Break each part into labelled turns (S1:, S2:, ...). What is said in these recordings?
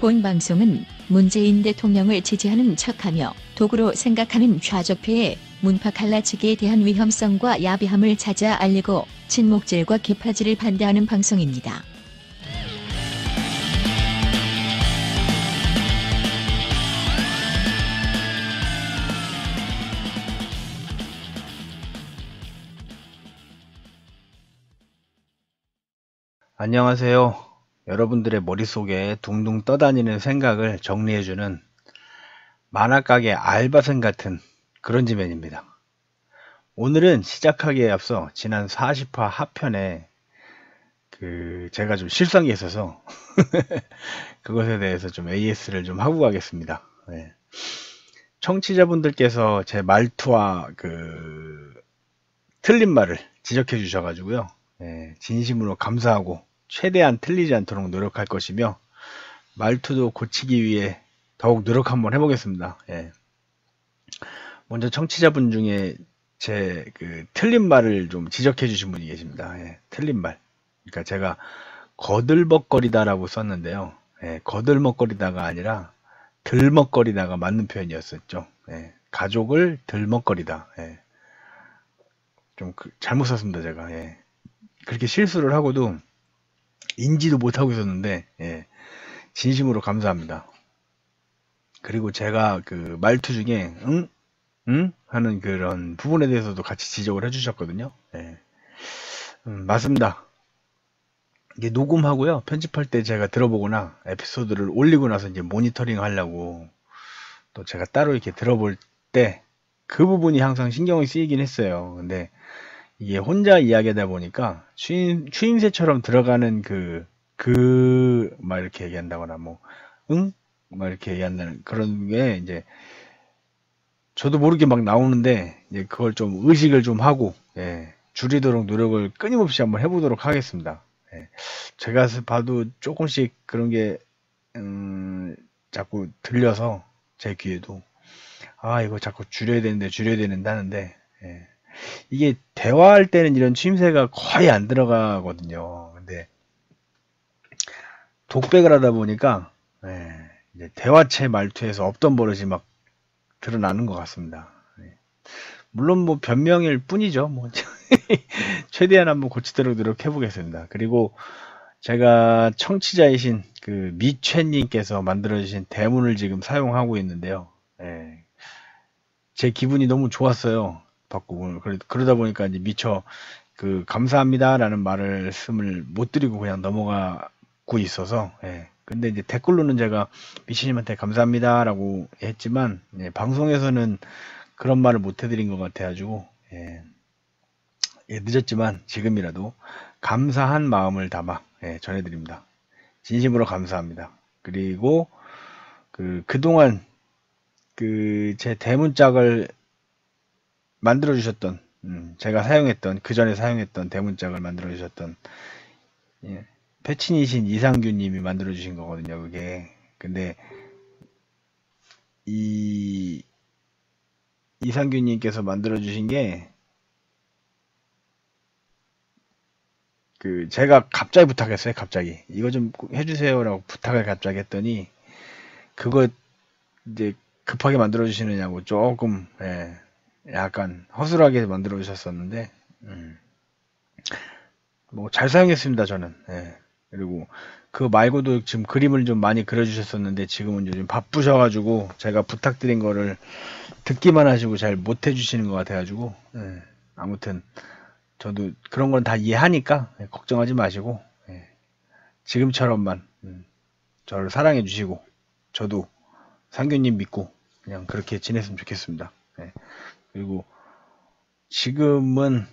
S1: 본 방송은 문재인 대통령을 지지하는 척하며 도구로 생각하는 좌적폐의 문파 갈라치기에 대한 위험성과 야비함을 찾아 알리고 친목질과 개파질을 반대하는 방송입니다.
S2: 안녕하세요. 여러분들의 머릿속에 둥둥 떠다니는 생각을 정리해주는 만화가게 알바생 같은 그런 지맨입니다. 오늘은 시작하기에 앞서 지난 40화 하편에 제가 좀 실수한 게 있어서 그것에 대해서 좀 AS를 좀 하고 가겠습니다. 네. 청취자분들께서 제 말투와 틀린 말을 지적해 주셔가지고요. 네, 진심으로 감사하고 최대한 틀리지 않도록 노력할 것이며 말투도 고치기 위해 더욱 노력 한번 해보겠습니다. 예. 먼저 청취자분 중에 제 틀린 말을 좀 지적해 주신 분이 계십니다. 예, 틀린 말. 그러니까 제가 거들먹거리다라고 썼는데요. 예, 거들먹거리다가 아니라 들먹거리다가 맞는 표현이었었죠. 예, 가족을 들먹거리다. 예. 좀 잘못 썼습니다, 제가. 예. 그렇게 실수를 하고도 인지도 못하고 있었는데, 예, 진심으로 감사합니다. 그리고 제가 말투 중에 응? 응? 하는 그런 부분에 대해서도 같이 지적을 해주셨거든요. 예. 맞습니다. 이게 녹음하고요, 편집할 때 제가 들어보거나 에피소드를 올리고 나서 이제 모니터링 하려고 또 제가 따로 이렇게 들어볼 때 그 부분이 항상 신경이 쓰이긴 했어요. 근데 이게 혼자 이야기하다 보니까 추임새처럼 들어가는 막 이렇게 얘기한다거나 응? 막 이렇게 얘기한다는 그런 게 이제 저도 모르게 막 나오는데 이제 그걸 좀 의식을 좀 하고, 예, 줄이도록 노력을 끊임없이 한번 해보도록 하겠습니다. 예, 제가 봐도 조금씩 그런 게 자꾸 들려서 제 귀에도 이거 자꾸 줄여야 되는데 하는데, 예. 이게 대화할 때는 이런 추임새가 거의 안 들어가거든요. 근데 독백을 하다 보니까, 예, 이제 대화체 말투에서 없던 버릇이 막 드러나는 것 같습니다. 예. 물론 뭐 변명일 뿐이죠. 뭐 최대한 한번 고치도록 노력해 보겠습니다. 그리고 제가 청취자이신 미최님께서 만들어주신 대문을 지금 사용하고 있는데요. 예. 제 기분이 너무 좋았어요. 받고 그러다 보니까 이제 미처 감사합니다라는 말씀을 못 드리고 그냥 넘어가고 있어서, 예. 근데 이제 댓글로는 제가 미치님한테 감사합니다라고 했지만, 예, 방송에서는 그런 말을 못 해드린 것 같아가지고, 예. 예, 늦었지만 지금이라도 감사한 마음을 담아, 예, 전해드립니다. 진심으로 감사합니다. 그리고 그동안 제 대문짝을 만들어 주셨던, 제가 사용했던, 그 전에 사용했던 대문짝을 만들어 주셨던, 예, 패친이신 이상규님이 만들어 주신 거거든요, 그게. 근데 이상규님께서 만들어 주신 게 제가 갑자기 부탁했어요. 갑자기 이거 좀 해주세요라고 부탁을 갑자기 했더니 그거 이제 급하게 만들어 주시느냐고 조금, 예, 약간 허술하게 만들어 주셨었는데, 뭐 잘 사용했습니다, 저는. 예. 그리고 그 말고도 지금 그림을 좀 많이 그려주셨었는데 지금은 요즘 바쁘셔가지고 제가 부탁드린 거를 듣기만 하시고 잘 못 해주시는 것 같아가지고, 예. 아무튼 저도 그런 건 다 이해하니까, 예, 걱정하지 마시고, 예, 지금처럼만 저를 사랑해 주시고 저도 상규님 믿고 그냥 그렇게 지냈으면 좋겠습니다. 예. 그리고 지금은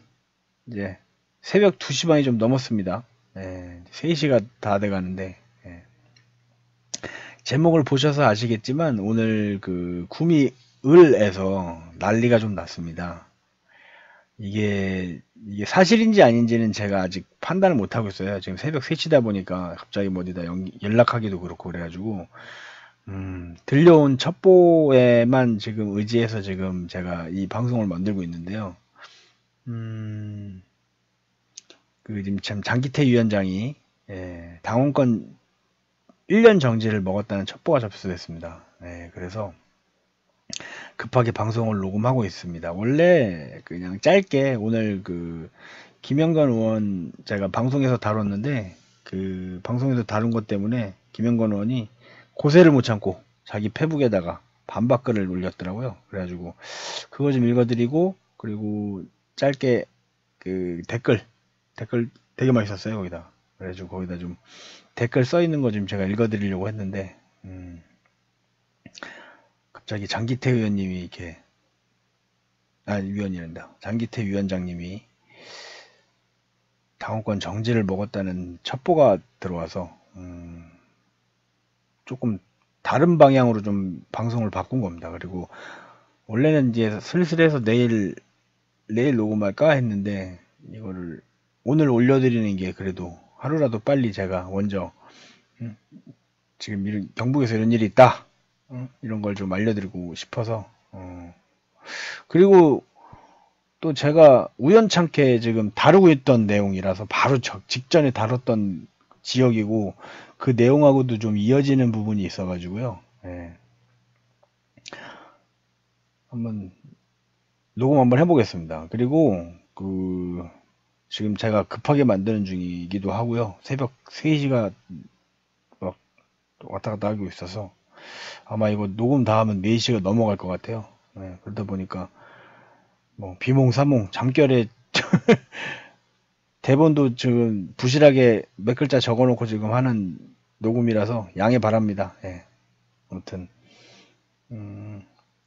S2: 이제 새벽 2시 반이 좀 넘었습니다. 예, 3시가 다 돼가는데, 예. 제목을 보셔서 아시겠지만 오늘 구미을에서 난리가 좀 났습니다. 이게 사실인지 아닌지는 제가 아직 판단을 못 하고 있어요. 지금 새벽 3시다 보니까 갑자기 뭐 어디다 연락하기도 그렇고 그래가지고, 들려온 첩보에만 지금 의지해서 지금 제가 이 방송을 만들고 있는데요. 지금 참 장기태 위원장이, 예, 당원권 1년 정지를 먹었다는 첩보가 접수됐습니다. 네, 그래서 급하게 방송을 녹음하고 있습니다. 원래 그냥 짧게 오늘 그 김영건 의원 제가 방송에서 다뤘는데 그 방송에서 다룬 것 때문에 김영건 의원이 고세를 못 참고 자기 페북에다가 반박글을 올렸더라고요. 그래가지고 그거 좀 읽어드리고 그리고 짧게 그 댓글 되게 맛있었어요 거기다. 그래가지고 거기다 좀 댓글 써 있는 거 좀 제가 읽어드리려고 했는데 갑자기 장기태 의원님이 이렇게 위원이란다. 장기태 위원장님이 당원권 정지를 먹었다는 첩보가 들어와서 조금 다른 방향으로 좀 방송을 바꾼 겁니다. 그리고 원래는 이제 슬슬해서 내일 녹음할까 했는데 이거를 오늘 올려드리는 게 그래도 하루라도 빨리 제가 먼저 지금 경북에서 이런 일이 있다 이런 걸 좀 알려드리고 싶어서 그리고 또 제가 우연찮게 지금 다루고 있던 내용이라서 바로 직전에 다뤘던 지역이고 그 내용하고도 좀 이어지는 부분이 있어가지고요. 예. 한번 녹음 한번 해보겠습니다. 그리고 지금 제가 급하게 만드는 중이기도 하고요. 새벽 3시가 막 왔다 갔다 하고 있어서 아마 이거 녹음 다 하면 4시가 넘어갈 것 같아요. 예. 그러다 보니까 뭐 비몽사몽 잠결에 대본도 지금 부실하게 몇 글자 적어놓고 지금 하는 녹음이라서 양해 바랍니다. 예. 아무튼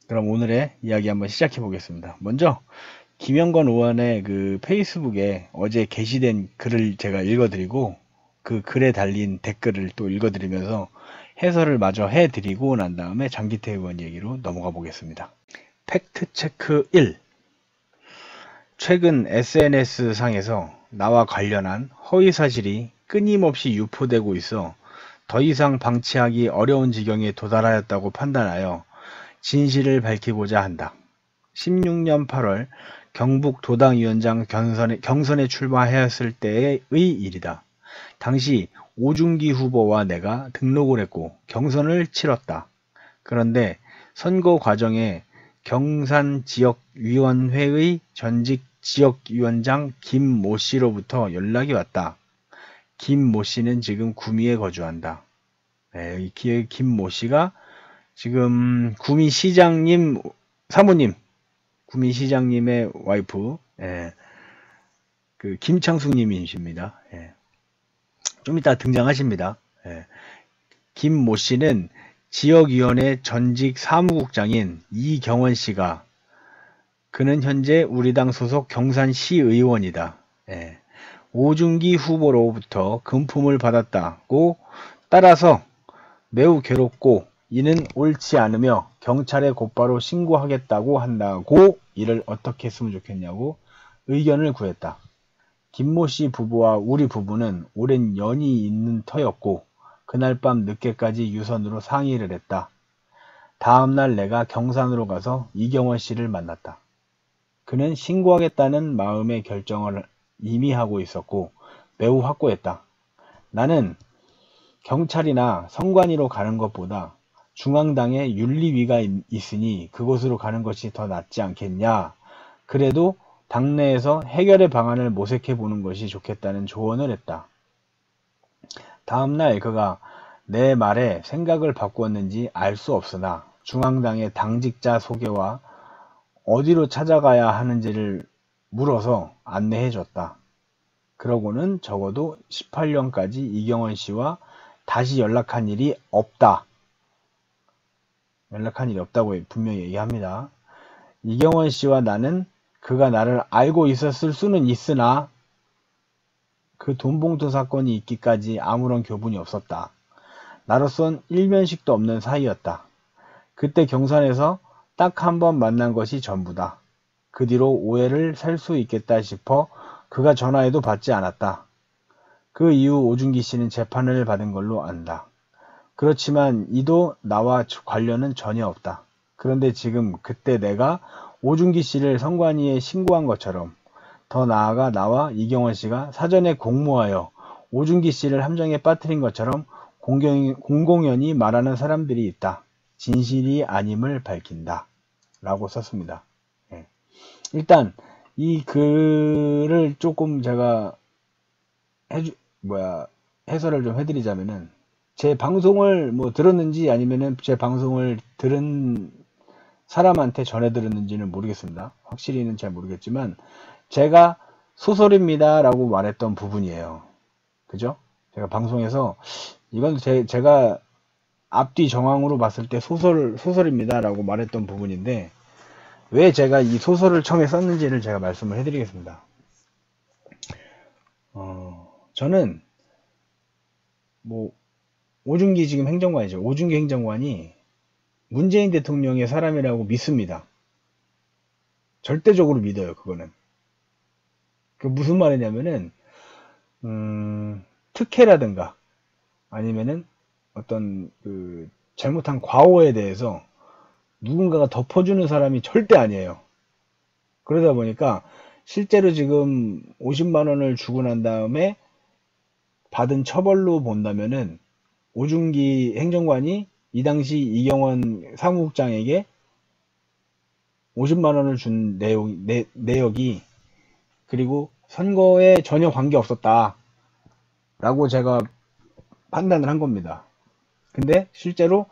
S2: 그럼 오늘의 이야기 한번 시작해 보겠습니다. 먼저 김영건 의원의 그 페이스북에 어제 게시된 글을 제가 읽어드리고 그 글에 달린 댓글을 또 읽어드리면서 해설을 마저 해드리고 난 다음에 장기태 의원 얘기로 넘어가 보겠습니다. 팩트체크 1. 최근 SNS상에서 나와 관련한 허위사실이 끊임없이 유포되고 있어 더 이상 방치하기 어려운 지경에 도달하였다고 판단하여 진실을 밝히고자 한다. 16년 8월 경북 도당위원장 경선에 출마하였을 때의 일이다. 당시 오중기 후보와 내가 등록을 했고 경선을 치렀다. 그런데 선거 과정에 경산지역위원회의 전직 지역위원장 김모 씨로부터 연락이 왔다. 김모 씨는 지금 구미에 거주한다. 네, 김모 씨가 지금 구미시장님 사모님, 구미시장님의 와이프, 그 김창숙님이십니다. 좀 이따 등장하십니다. 김모 씨는 지역위원회 전직 사무국장인 이경원 씨가 그는 현재 우리 당 소속 경산시 의원이다. 오중기 후보로부터 금품을 받았다고 따라서 매우 괴롭고 이는 옳지 않으며 경찰에 곧바로 신고하겠다고 한다고 이를 어떻게 했으면 좋겠냐고 의견을 구했다. 김모 씨 부부와 우리 부부는 오랜 연이 있는 터였고 그날 밤 늦게까지 유선으로 상의를 했다. 다음날 내가 경산으로 가서 이경원 씨를 만났다. 그는 신고하겠다는 마음의 결정을 이미 하고 있었고 매우 확고했다. 나는 경찰이나 선관위로 가는 것보다 중앙당에 윤리위가 있으니 그곳으로 가는 것이 더 낫지 않겠냐. 그래도 당내에서 해결의 방안을 모색해 보는 것이 좋겠다는 조언을 했다. 다음날 그가 내 말에 생각을 바꾸었는지 알 수 없으나 중앙당의 당직자 소개와 어디로 찾아가야 하는지를 물어서 안내해줬다. 그러고는 적어도 18년까지 이경원 씨와 다시 연락한 일이 없다. 연락한 일이 없다고 분명히 얘기합니다. 이경원 씨와 나는 그가 나를 알고 있었을 수는 있으나 그 돈봉투 사건이 있기까지 아무런 교분이 없었다. 나로선 일면식도 없는 사이였다. 그때 경산에서 딱 한 번 만난 것이 전부다. 그 뒤로 오해를 살 수 있겠다 싶어 그가 전화해도 받지 않았다. 그 이후 오중기 씨는 재판을 받은 걸로 안다. 그렇지만 이도 나와 관련은 전혀 없다. 그런데 지금 그때 내가 오중기 씨를 선관위에 신고한 것처럼 더 나아가 나와 이경원 씨가 사전에 공모하여 오중기 씨를 함정에 빠뜨린 것처럼 공공연히 말하는 사람들이 있다. 진실이 아님을 밝힌다. 라고 썼습니다. 예. 일단 이 글을 조금 제가 해설을 좀 해드리자면은, 제 방송을 뭐 들었는지 아니면은 제 방송을 들은 사람한테 전해 들었는지는 모르겠습니다. 확실히는 잘 모르겠지만 제가 소설입니다 라고 말했던 부분이에요. 그죠? 제가 방송에서 이건 제가 앞뒤 정황으로 봤을 때 소설입니다 라고 말했던 부분인데, 왜 제가 이 소설을 처음에 썼는지를 제가 말씀을 해드리겠습니다. 저는 뭐 오중기 지금 행정관이죠. 오중기 행정관이 문재인 대통령의 사람이라고 믿습니다. 절대적으로 믿어요. 그거는. 그 무슨 말이냐면은 특혜라든가 아니면은 어떤 그 잘못한 과오에 대해서 누군가가 덮어주는 사람이 절대 아니에요. 그러다 보니까 실제로 지금 50만 원을 주고 난 다음에 받은 처벌로 본다면은 오중기 행정관이 이 당시 이경원 사무국장에게 50만 원을 준 내역이 그리고 선거에 전혀 관계 없었다 라고 제가 판단을 한 겁니다. 근데 실제로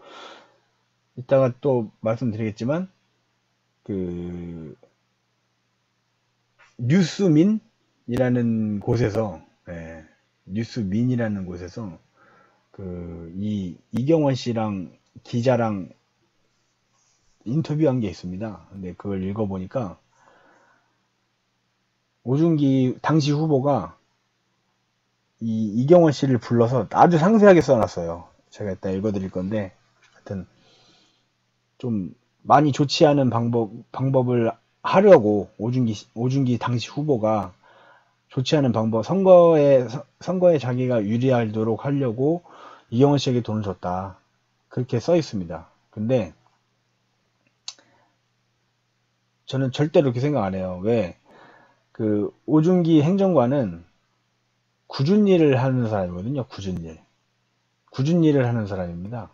S2: 이따가 또 말씀드리겠지만 그 뉴스민이라는 곳에서 뉴스민이라는 곳에서 그 이경원 씨랑 기자랑 인터뷰한 게 있습니다. 근데 그걸 읽어보니까 오중기 당시 후보가 이경원 씨를 불러서 아주 상세하게 써놨어요. 제가 이따 읽어드릴 건데, 하여튼 좀 많이 좋지 않은 방법을 하려고 오중기 당시 후보가 좋지 않은 방법, 선거에 자기가 유리하도록 하려고 이경원 씨에게 돈을 줬다. 그렇게 써 있습니다. 근데 저는 절대로 그렇게 생각 안 해요. 왜? 그 오중기 행정관은 굳은 일을 하는 사람이거든요. 굳은 일을 하는 사람입니다.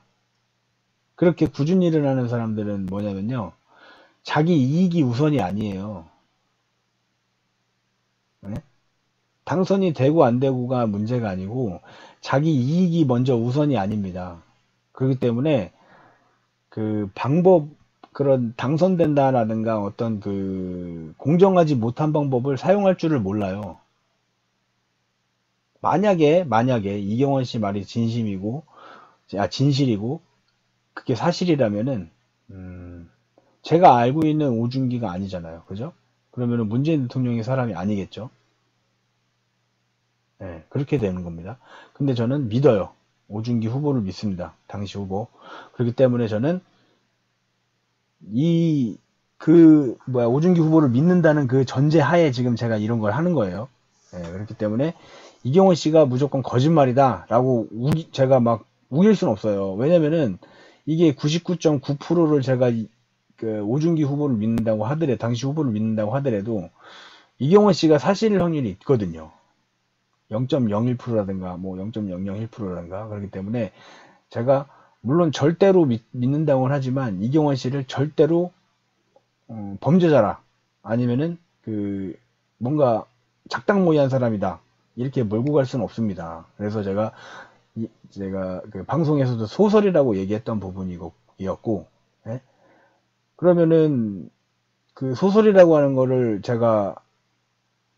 S2: 그렇게 굳은 일을 하는 사람들은 뭐냐면요, 자기 이익이 우선이 아니에요. 네? 당선이 되고 안 되고가 문제가 아니고 자기 이익이 먼저 우선이 아닙니다. 그렇기 때문에 그 그런 당선된다라든가 어떤 그 공정하지 못한 방법을 사용할 줄을 몰라요. 만약에 이경원 씨 말이 진실이고 그게 사실이라면은 제가 알고 있는 오중기가 아니잖아요. 그죠? 그러면은 문재인 대통령의 사람이 아니겠죠? 네, 그렇게 되는 겁니다. 근데 저는 믿어요. 오중기 후보를 믿습니다. 당시 후보. 그렇기 때문에 저는 오중기 후보를 믿는다는 그 전제 하에 지금 제가 이런 걸 하는 거예요. 네, 그렇기 때문에 이경원 씨가 무조건 거짓말이다 라고 제가 막 우길 순 없어요. 왜냐면은 이게 99.9%를 제가 그 오중기 후보를 믿는다고 하더라도, 당시 후보를 믿는다고 하더라도 이경원 씨가 사실 확률이 있거든요. 0.01%라든가 뭐 0.001%라든가. 그렇기 때문에 제가 물론 절대로 믿는다고는 하지만 이경원 씨를 절대로 범죄자라 아니면은 그 뭔가 작당모의한 사람이다 이렇게 몰고 갈 수는 없습니다. 그래서 제가 그 방송에서도 소설이라고 얘기했던 부분이었고, 예? 그러면은 그 소설이라고 하는 거를 제가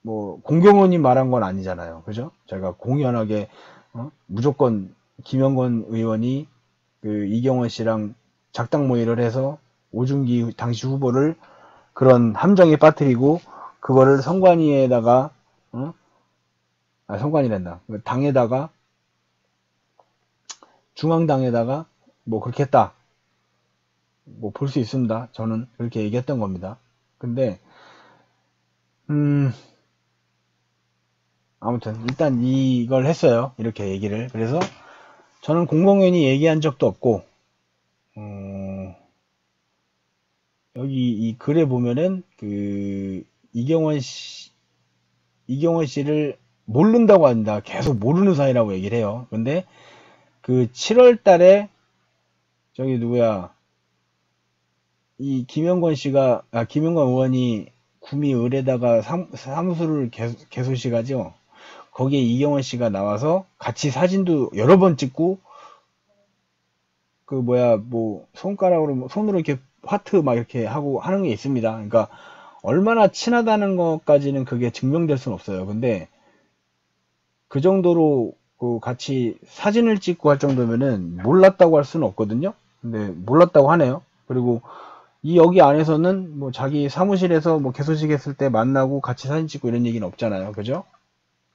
S2: 뭐 공경원이 말한 건 아니잖아요. 그죠? 제가 공연하게 무조건 김영건 의원이 그 이경원 씨랑 작당 모의를 해서 오중기 당시 후보를 그런 함정에 빠뜨리고 그거를 선관위에다가 선관위란다. 당에다가 중앙당에다가 뭐 그렇게 했다. 뭐 볼 수 있습니다. 저는 그렇게 얘기했던 겁니다. 근데 아무튼 일단 이걸 했어요. 이렇게 얘기를. 그래서 저는 공공연히 얘기한 적도 없고 여기 이 글에 보면은 그 이경원 씨를 모른다고 한다. 계속 모르는 사이라고 얘기를 해요. 근데 그 7월 달에 저기 누구야 이 김영권 의원이 구미 을에다가 사무소를 개소식하죠. 거기에 이경원 씨가 나와서 같이 사진도 여러 번 찍고 그 뭐 손으로 이렇게 하트 막 이렇게 하고 하는 게 있습니다. 그러니까 얼마나 친하다는 것까지는 그게 증명될 수는 없어요. 근데 그 정도로 그 같이 사진을 찍고 할 정도면은 몰랐다고 할 수는 없거든요. 근데 몰랐다고 하네요. 그리고 여기 안에서는 뭐 자기 사무실에서 뭐 개소식 했을 때 만나고 같이 사진 찍고 이런 얘기는 없잖아요. 그죠?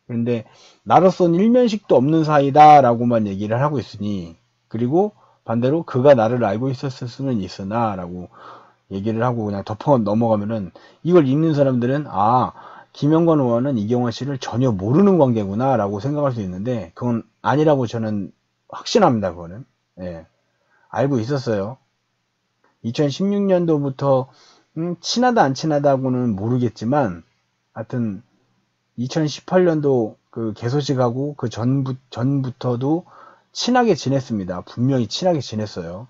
S2: 그런데 나로선 일면식도 없는 사이다라고만 얘기를 하고 있으니, 그리고 반대로 그가 나를 알고 있었을 수는 있으나 라고 얘기를 하고 그냥 덮어 넘어가면은 이걸 읽는 사람들은 김영건 의원은 이경원 씨를 전혀 모르는 관계구나 라고 생각할 수 있는데 그건 아니라고 저는 확신합니다. 그거는 알고 있었어요. 2016년도부터 친하다 안 친하다고는 모르겠지만 하여튼 2018년도 그 개소식하고 그 전부터도 친하게 지냈습니다. 분명히 친하게 지냈어요.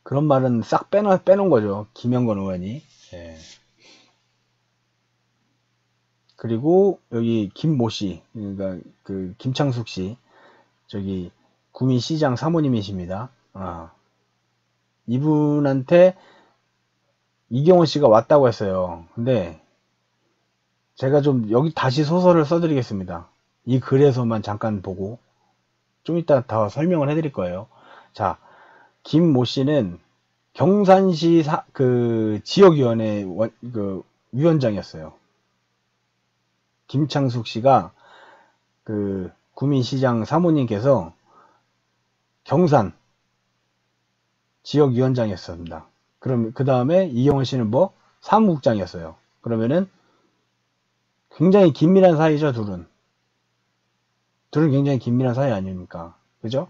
S2: 그런 말은 싹 빼놓은 거죠. 김영건 의원이. 그리고 여기 김모 씨, 그러니까 그 김창숙 씨, 저기 구미시장 사모님이십니다. 이분한테 이경원 씨가 왔다고 했어요. 근데 제가 좀 여기 다시 소설을 써드리겠습니다. 이 글에서만 잠깐 보고 좀 이따 더 설명을 해드릴 거예요. 자, 김모 씨는 경산시 그 지역위원회 그 위원장이었어요. 김창숙 씨가 그 구민시장 사모님께서 경산 지역위원장이었습니다. 그럼 그 다음에 이경원 씨는 뭐 사무국장이었어요. 그러면은 굉장히 긴밀한 사이죠, 둘은. 둘은 굉장히 긴밀한 사이 아닙니까? 그죠?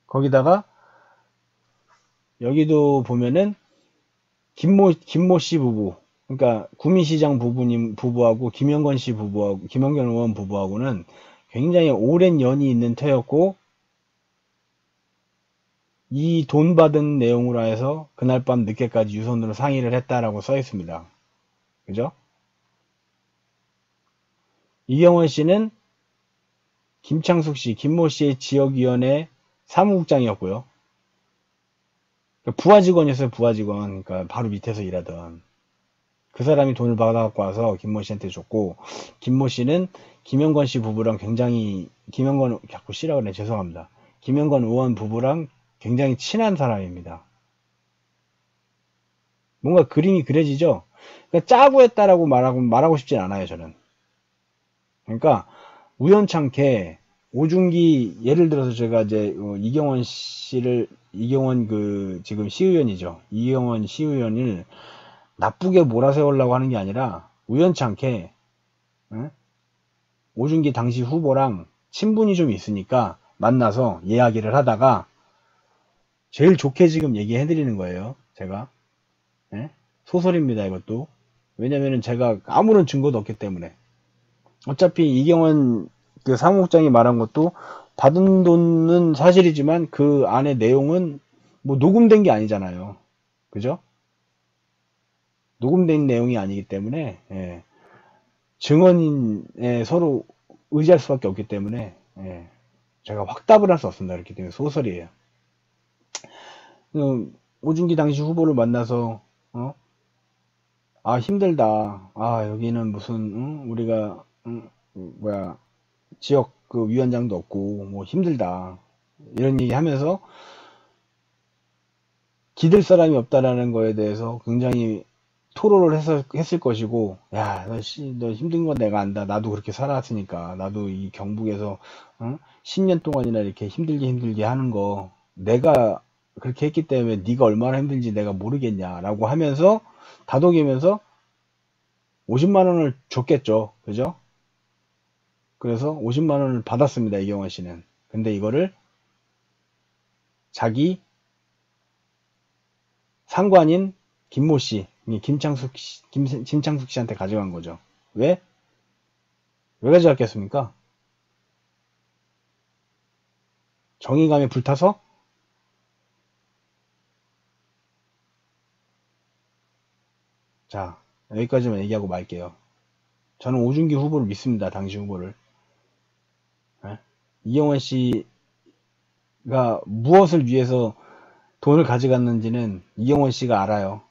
S2: 거기다가 여기도 보면은 김모 씨 부부, 그러니까 구민시장 부부하고 김영건 씨 부부하고 김영건 의원 부부하고는 굉장히 오랜 연이 있는 터였고, 이 돈 받은 내용으로 해서 그날 밤 늦게까지 유선으로 상의를 했다라고 써 있습니다. 그죠? 이경원 씨는 김창숙 씨, 김모 씨의 지역위원회 사무국장이었고요. 부하 직원이었어요, 부하 직원. 그러니까 바로 밑에서 일하던. 그 사람이 돈을 받아갖고 와서 김모 씨한테 줬고, 김모 씨는 김영건 씨 부부랑 굉장히, 자꾸 씨라고 그러네, 죄송합니다. 김영건 의원 부부랑 굉장히 친한 사람입니다. 뭔가 그림이 그려지죠? 그러니까 짜고 했다라고 말하고 싶진 않아요, 저는. 그러니까, 우연찮게, 오중기, 예를 들어서 제가 이제, 이경원 지금 시의원이죠. 이경원 시의원을 나쁘게 몰아세우려고 하는 게 아니라, 우연찮게, 오중기 당시 후보랑 친분이 좀 있으니까, 만나서 이야기를 하다가, 제일 좋게 지금 얘기해드리는 거예요, 제가. 소설입니다, 이것도. 왜냐면은 제가 아무런 증거도 없기 때문에. 어차피 이경원 그 사무국장이 말한 것도 받은 돈은 사실이지만 그 안에 내용은 뭐 녹음된 게 아니잖아요. 그죠? 녹음된 내용이 아니기 때문에 증언에 서로 의지할 수밖에 없기 때문에 제가 확답을 할 수 없습니다. 그렇기 때문에 소설이에요. 오중기 당시 후보를 만나서 힘들다. 여기는 무슨 우리가 지역 그 위원장도 없고 뭐 힘들다. 이런 얘기 하면서 기댈 사람이 없다라는 거에 대해서 굉장히 토로를 했을 것이고, 야, 너 힘든 건 내가 안다. 나도 그렇게 살아왔으니까. 나도 이 경북에서 10년 동안이나 이렇게 힘들게 하는 거 내가 그렇게 했기 때문에 네가 얼마나 힘든지 내가 모르겠냐라고 하면서 다독이면서 50만 원을 줬겠죠. 그죠? 그래서 50만 원을 받았습니다. 이경원 씨는. 근데 이거를 자기 상관인 김모 씨, 김창숙 씨한테 가져간 거죠. 왜 가져갔겠습니까? 정의감에 불타서 자, 여기까지만 얘기하고 말게요. 저는 오준기 후보를 믿습니다. 당시 후보를. 예? 이경원 씨가 무엇을 위해서 돈을 가져갔는지는 이경원 씨가 알아요.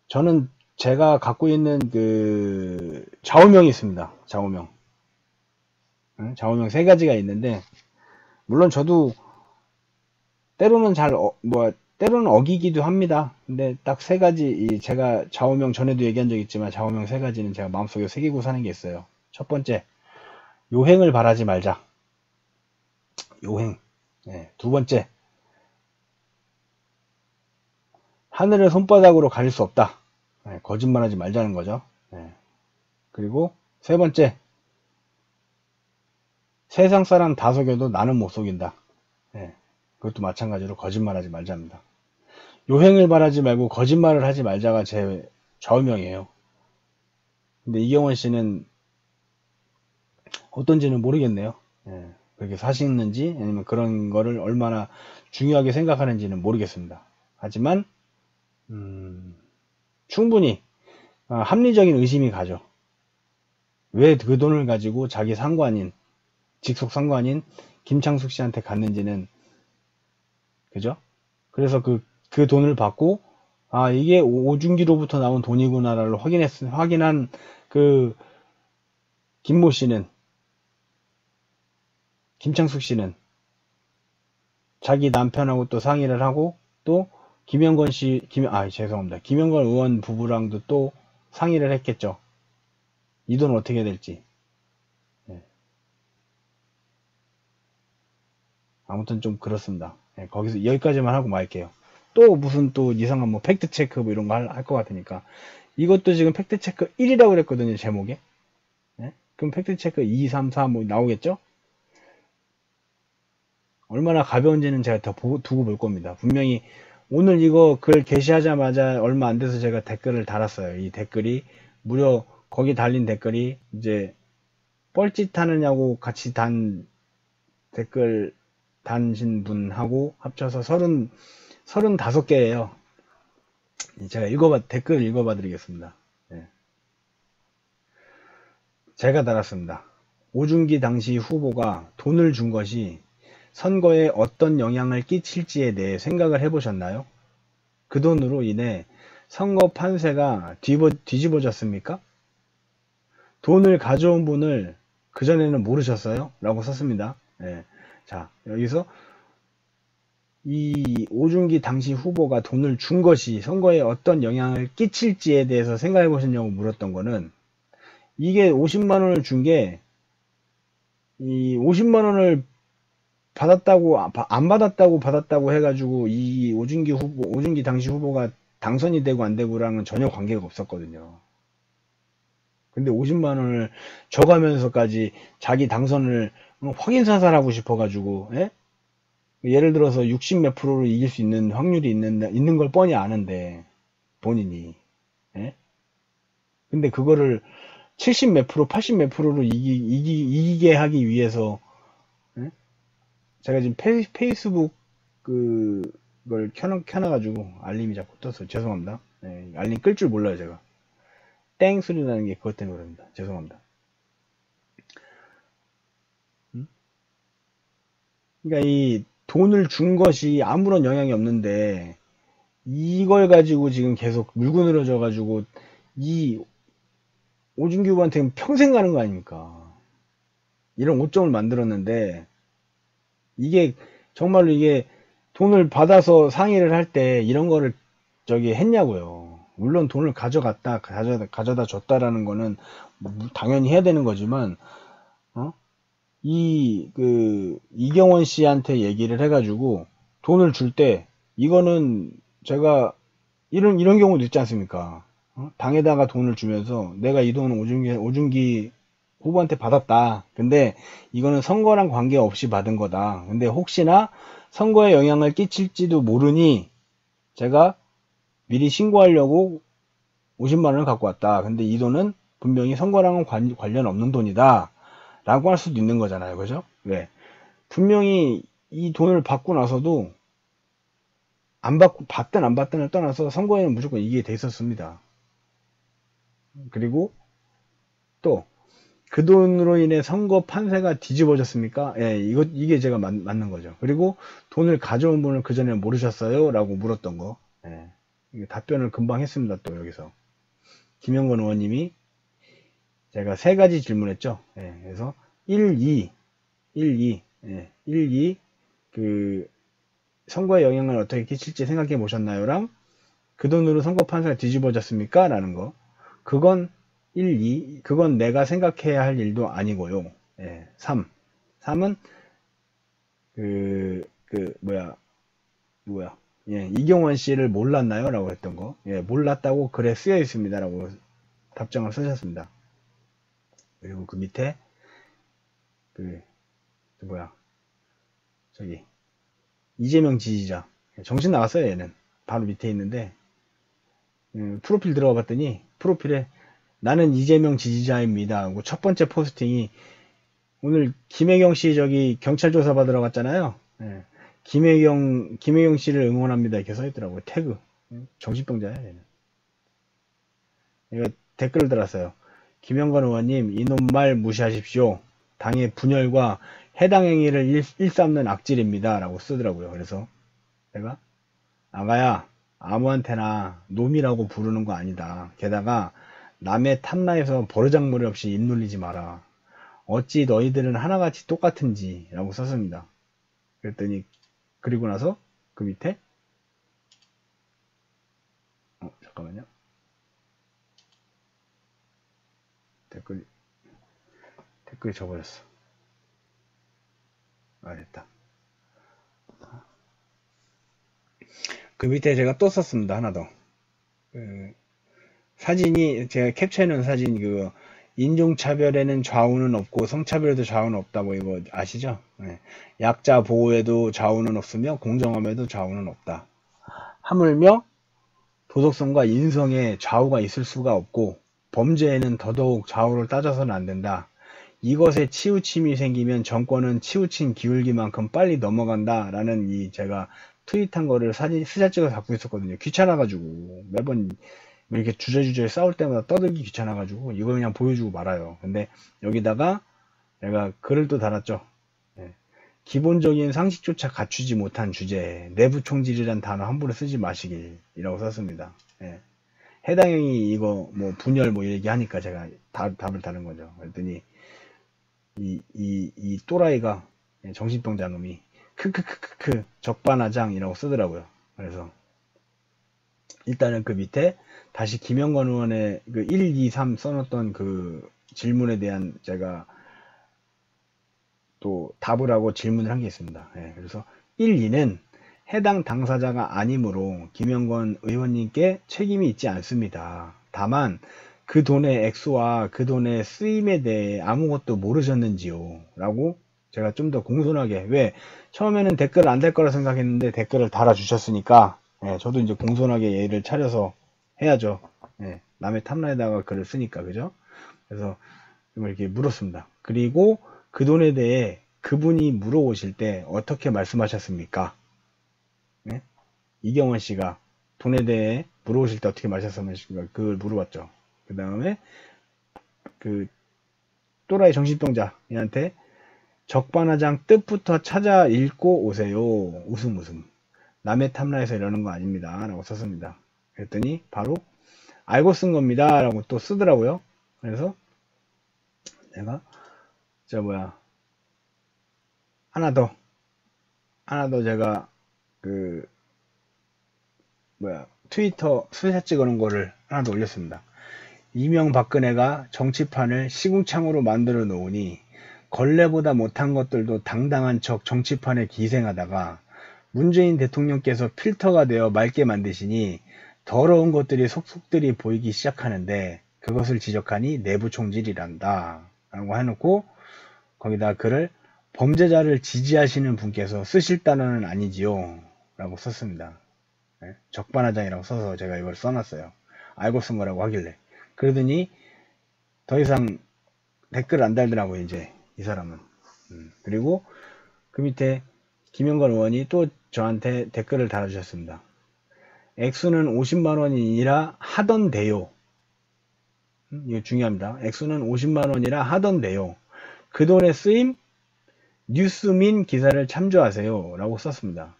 S2: 저는 제가 갖고 있는 그 좌우명이 있습니다. 좌우명. 좌우명 세 가지가 있는데, 물론 저도 때로는 때로는 어기기도 합니다. 근데 딱 세 가지, 제가 좌우명 전에도 얘기한 적 있지만 좌우명 세 가지는 제가 마음속에 새기고 사는 게 있어요. 첫 번째, 요행을 바라지 말자. 요행. 네. 두 번째, 하늘을 손바닥으로 가릴 수 없다. 네. 거짓말하지 말자는 거죠. 네. 그리고 세 번째, 세상 사람 다 속여도 나는 못 속인다. 네. 그것도 마찬가지로 거짓말하지 말자입니다. 요행을 바라지 말고 거짓말을 하지 말자가 제 좌우명이에요. 근데 이경원 씨는 어떤지는 모르겠네요. 예, 그렇게 사시는지 아니면 그런 거를 얼마나 중요하게 생각하는지는 모르겠습니다. 하지만 충분히 합리적인 의심이 가죠. 왜 그 돈을 가지고 자기 상관인, 직속 상관인 김창숙 씨한테 갔는지는, 그죠? 그래서 그 돈을 받고 이게 오준기로부터 나온 돈이구나를 확인한 그 김모 씨는, 김창숙 씨는 자기 남편하고 또 상의를 하고 또 김영건 씨, 죄송합니다. 김영건 의원 부부랑도 또 상의를 했겠죠. 이 돈 어떻게 해야 될지. 네. 아무튼 좀 그렇습니다. 네, 거기서 여기까지만 하고 말게요. 또 무슨 또 이상한 뭐 팩트체크 뭐 이런 거 할 것 같으니까. 이것도 지금 팩트체크 1이라고 그랬거든요, 제목에. 네? 그럼 팩트체크 2, 3, 4 뭐 나오겠죠? 얼마나 가벼운지는 제가 더 두고 볼 겁니다. 분명히 오늘 이거 글 게시하자마자 얼마 안 돼서 제가 댓글을 달았어요. 이 댓글이 무려 거기 달린 댓글이 이제 뻘짓하느냐고 같이 댓글 단신 분하고 합쳐서 35개예요. 제가 댓글 읽어봐 드리겠습니다. 네. 제가 달았습니다. 오준기 당시 후보가 돈을 준 것이 선거에 어떤 영향을 끼칠지에 대해 생각을 해보셨나요? 그 돈으로 인해 선거 판세가 뒤집어졌습니까? 돈을 가져온 분을 그전에는 모르셨어요? 라고 썼습니다. 네. 자, 여기서 이 오준기 당시 후보가 돈을 준 것이 선거에 어떤 영향을 끼칠지에 대해서 생각해 보셨냐고 물었던 거는, 이게 50만원을 준 게, 이 50만원을 받았다고, 안 받았다고 해가지고 이 오준기 당시 후보가 당선이 되고 안 되고랑은 전혀 관계가 없었거든요. 근데 50만원을 줘가면서까지 자기 당선을 확인사살하고 싶어가지고, 예? 예를 들어서 60 몇 프로로 이길 수 있는 확률이 있는 걸 뻔히 아는데, 본인이. 예? 근데 그거를 70 몇 프로, 80 몇 프로로 이기게 하기 위해서, 예? 제가 지금 페이스북 그걸 켜놔가지고 알림이 자꾸 떴어요. 죄송합니다. 예, 알림 끌 줄 몰라요, 제가. 땡 소리 나는 게 그것 때문에 그럽니다. 죄송합니다. 그러니까 이 돈을 준 것이 아무런 영향이 없는데 이걸 가지고 지금 계속 물고 늘어져 가지고 이 오준기 후보한테는 평생 가는 거 아닙니까? 이런 오점을 만들었는데, 이게 정말로 이게 돈을 받아서 상의를 할 때 이런 거를 했냐고요. 물론 돈을 가져다 줬다라는 거는 당연히 해야 되는 거지만, 이경원 씨한테 얘기를 해가지고 돈을 줄 때, 이거는 제가 이런 경우도 있지 않습니까? 당에다가 돈을 주면서 내가 이 돈은 오준기 후보한테 받았다. 근데 이거는 선거랑 관계없이 받은 거다. 근데 혹시나 선거에 영향을 끼칠지도 모르니 제가 미리 신고하려고 50만 원을 갖고 왔다. 근데 이 돈은 분명히 선거랑은 관련 없는 돈이다. 라고 할 수도 있는 거잖아요. 그죠? 네. 분명히 이 돈을 받고 나서도 받든 안 받든을 떠나서 선거에는 무조건 이기게 돼 있었습니다. 그리고 또 그 돈으로 인해 선거 판세가 뒤집어졌습니까? 예, 이게 제가 맞는 거죠. 그리고 돈을 가져온 분을 그 전에 모르셨어요? 라고 물었던 거. 예, 답변을 금방 했습니다. 또 여기서. 김영건 의원님이 제가 세 가지 질문했죠. 예, 그래서 1, 2, 예, 1, 2, 선거에 영향을 어떻게 끼칠지 생각해 보셨나요?랑 그 돈으로 선거 판세가 뒤집어졌습니까? 라는 거. 그건 1, 2, 그건 내가 생각해야 할 일도 아니고요. 예, 3. 3은 누구야? 예, 이경원 씨를 몰랐나요? 라고 했던 거. 예, 몰랐다고 글에 쓰여 있습니다. 라고 답장을 쓰셨습니다. 그리고 그 밑에, 저기, 이재명 지지자. 정신 나갔어요, 얘는. 바로 밑에 있는데, 프로필 들어가 봤더니, 프로필에 나는 이재명 지지자입니다 하고 첫 번째 포스팅이 오늘 김혜경 씨 저기 경찰 조사 받으러 갔잖아요. 예. 김혜경 씨를 응원합니다 이렇게 써 있더라고요. 태그. 정신병자야 얘는. 이거 댓글을 달았어요. 김영건 의원님 이놈 말 무시하십시오. 당의 분열과 해당 행위를 일삼는 악질입니다 라고 쓰더라고요. 그래서 내가 아가야 아무한테나 놈이라고 부르는 거 아니다. 게다가 남의 탐나에서 버르장머리 없이 입 놀리지 마라. 어찌 너희들은 하나같이 똑같은지 라고 썼습니다. 그랬더니 그리고 나서 그 밑에 잠깐만요. 댓글이 져버렸어. 아 됐다. 그 밑에 제가 또 썼습니다. 하나 더. 사진이 제가 캡처해놓은 사진 인종차별에는 좌우는 없고 성차별에도 좌우는 없다 뭐 이거 아시죠? 네. 약자 보호에도 좌우는 없으며 공정함에도 좌우는 없다. 하물며 도덕성과 인성에 좌우가 있을 수가 없고 범죄에는 더더욱 좌우를 따져서는 안 된다. 이것에 치우침이 생기면 정권은 치우침 기울기만큼 빨리 넘어간다 라는 제가 트윗한 거를 스샷 찍어서 갖고 있었거든요. 귀찮아가지고 매번 이렇게 주저주저 싸울 때마다 떠들기 귀찮아가지고 이거 그냥 보여주고 말아요. 근데 여기다가 내가 글을 또 달았죠. 예. 기본적인 상식조차 갖추지 못한 주제에 내부 총질이란 단어 함부로 쓰지 마시길이라고 썼습니다. 예. 해당형이 이거 뭐 분열 뭐 얘기하니까 제가 답을 다른 거죠. 그랬더니 이 또라이가 정신병자 놈이 크크크크크 적반하장이라고 쓰더라고요. 그래서 일단은 그 밑에 다시 김영건 의원의 그 1, 2, 3 써놓던 그 질문에 대한 제가 또 답을 하고 질문을 한 게 있습니다. 예, 그래서 1, 2는 해당 당사자가 아니므로 김영건 의원님께 책임이 있지 않습니다. 다만 그 돈의 액수와 그 돈의 쓰임에 대해 아무것도 모르셨는지요? 라고 제가 좀 더 공손하게 왜 처음에는 댓글 안 될 거라 생각했는데 댓글을 달아주셨으니까 예, 저도 이제 공손하게 예의를 차려서 해야죠. 예, 남의 탐라에다가 글을 쓰니까 그죠? 그래서 좀 이렇게 물었습니다. 그리고 그 돈에 대해 그분이 물어보실 때 어떻게 말씀하셨습니까? 예? 이경원 씨가 돈에 대해 물어보실 때 어떻게 말씀하셨습니까? 그걸 물어봤죠. 그 다음에 그 또라이 정신병자 얘한테 적반하장 뜻부터 찾아 읽고 오세요. 웃음. 남의 탐라에서 이러는 거 아닙니다. 라고 썼습니다. 그랬더니 바로 알고 쓴 겁니다. 라고 또 쓰더라고요. 그래서 내가 하나 더 제가 트위터 스샷 찍어놓은 거를 하나 더 올렸습니다. 이명박근혜가 정치판을 시궁창으로 만들어 놓으니 걸레보다 못한 것들도 당당한 척 정치판에 기생하다가 문재인 대통령께서 필터가 되어 맑게 만드시니 더러운 것들이 속속들이 보이기 시작하는데 그것을 지적하니 내부 총질이란다 라고 해놓고 거기다 글을 범죄자를 지지하시는 분께서 쓰실 단어는 아니지요 라고 썼습니다. 네? 적반하장이라고 써서 제가 이걸 써놨어요. 알고 쓴 거라고 하길래 그러더니 더 이상 댓글 안 달더라고요 이제 이 사람은. 그리고 그 밑에 김영건 의원이 또 저한테 댓글을 달아주셨습니다. 액수는 50만원이라 하던데요. 이거 중요합니다. 액수는 50만원이라 하던데요. 그 돈의 쓰임 뉴스민 기사를 참조하세요 라고 썼습니다.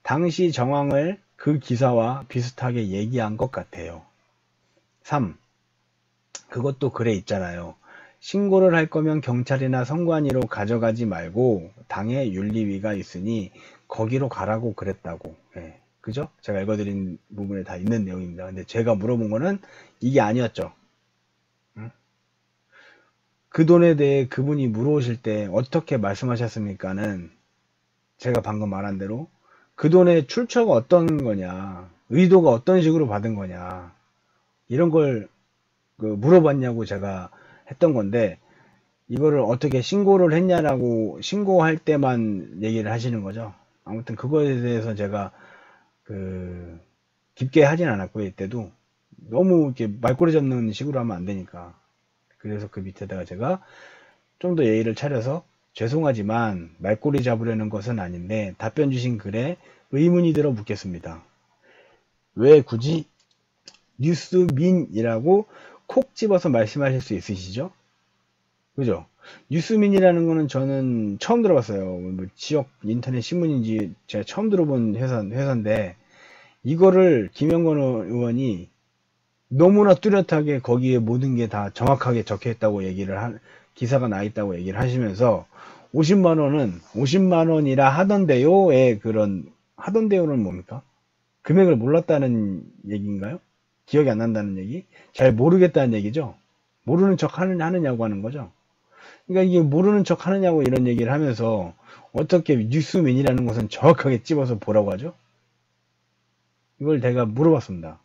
S2: 당시 정황을 그 기사와 비슷하게 얘기한 것 같아요. 3. 그것도 글에 있잖아요. 신고를 할 거면 경찰이나 선관위로 가져가지 말고 당에 윤리위가 있으니 거기로 가라고 그랬다고. 예, 그죠? 제가 읽어드린 부분에 다 있는 내용입니다. 근데 제가 물어본 거는 이게 아니었죠. 응? 그 돈에 대해 그분이 물어오실 때 어떻게 말씀하셨습니까는 제가 방금 말한 대로 그 돈의 출처가 어떤 거냐, 의도가 어떤 식으로 받은 거냐, 이런 걸 물어봤냐고 제가 했던 건데, 이거를 어떻게 신고를 했냐라고 신고할 때만 얘기를 하시는 거죠. 아무튼 그거에 대해서 제가 깊게 하진 않았고요. 이때도 너무 이렇게 말꼬리 잡는 식으로 하면 안 되니까. 그래서 그 밑에다가 제가 좀 더 예의를 차려서 죄송하지만 말꼬리 잡으려는 것은 아닌데 답변 주신 글에 의문이 들어 묻겠습니다. 왜 굳이 뉴스민이라고 콕 집어서 말씀하실 수 있으시죠? 그죠? 뉴스민이라는 거는 저는 처음 들어봤어요. 뭐 지역 인터넷 신문인지 제가 처음 들어본 회사인데 이거를 김영건 의원이 너무나 뚜렷하게 거기에 모든 게 다 정확하게 적혀 있다고 기사가 나 있다고 얘기를 하시면서 50만원이라 하던데요의 하던데요는 뭡니까? 금액을 몰랐다는 얘기인가요? 기억이 안 난다는 얘기? 잘 모르겠다는 얘기죠? 모르는 척 하느냐고 하는 거죠? 그러니까 이게 모르는 척 하느냐고 이런 얘기를 하면서 어떻게 뉴스민이라는 것은 정확하게 찝어서 보라고 하죠? 이걸 내가 물어봤습니다.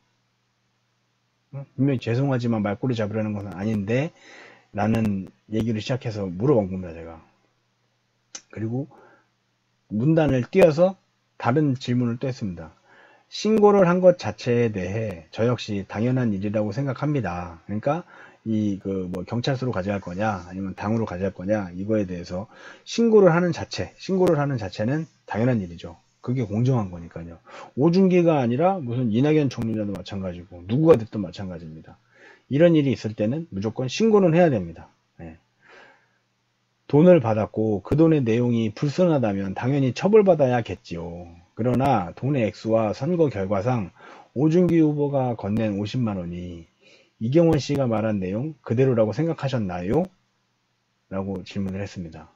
S2: 분명히 죄송하지만 말꼬리 잡으려는 것은 아닌데 라는 얘기를 시작해서 물어본 겁니다. 제가. 그리고 문단을 띄어서 다른 질문을 또 했습니다. 신고를 한 것 자체에 대해 저 역시 당연한 일이라고 생각합니다. 그러니까 경찰서로 가져갈 거냐 아니면 당으로 가져갈 거냐 이거에 대해서 신고를 하는 자체는 당연한 일이죠. 그게 공정한 거니까요. 오중기가 아니라 무슨 이낙연 총리라도 마찬가지고 누구가 됐든 마찬가지입니다. 이런 일이 있을 때는 무조건 신고는 해야 됩니다. 네. 돈을 받았고 그 돈의 내용이 불순하다면 당연히 처벌받아야겠지요. 그러나 돈의 액수와 선거 결과상 오중기 후보가 건넨 50만 원이 이경원 씨가 말한 내용 그대로라고 생각하셨나요? 라고 질문을 했습니다.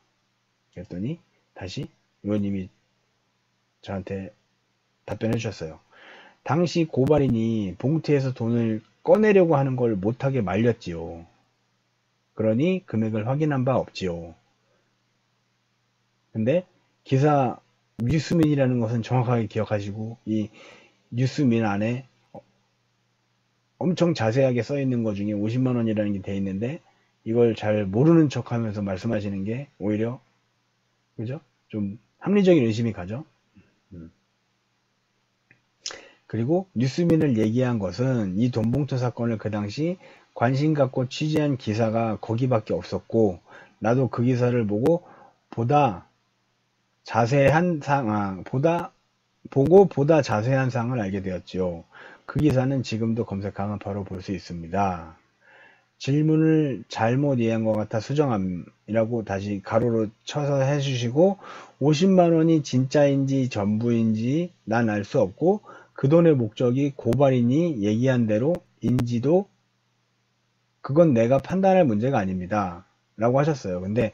S2: 그랬더니 다시 의원님이 저한테 답변해 주셨어요. 당시 고발인이 봉투에서 돈을 꺼내려고 하는 걸 못하게 말렸지요. 그러니 금액을 확인한 바 없지요. 근데 기사 뉴스민이라는 것은 정확하게 기억하시고 이 뉴스민 안에 엄청 자세하게 써 있는 것 중에 50만 원이라는 게 돼 있는데 이걸 잘 모르는 척 하면서 말씀하시는 게 오히려 그죠? 좀 합리적인 의심이 가죠. 그리고 뉴스민을 얘기한 것은 이 돈봉투 사건을 그 당시 관심 갖고 취재한 기사가 거기밖에 없었고 나도 그 기사를 보고 보다 자세한 사항을 알게 되었지요. 그 기사는 지금도 검색하면 바로 볼 수 있습니다. 질문을 잘못 이해한 것 같아 수정함이라고 다시 가로로 쳐서 해주시고 50만 원이 진짜인지 전부인지 난 알 수 없고 그 돈의 목적이 고발인이 얘기한 대로 인지도 그건 내가 판단할 문제가 아닙니다. 라고 하셨어요. 근데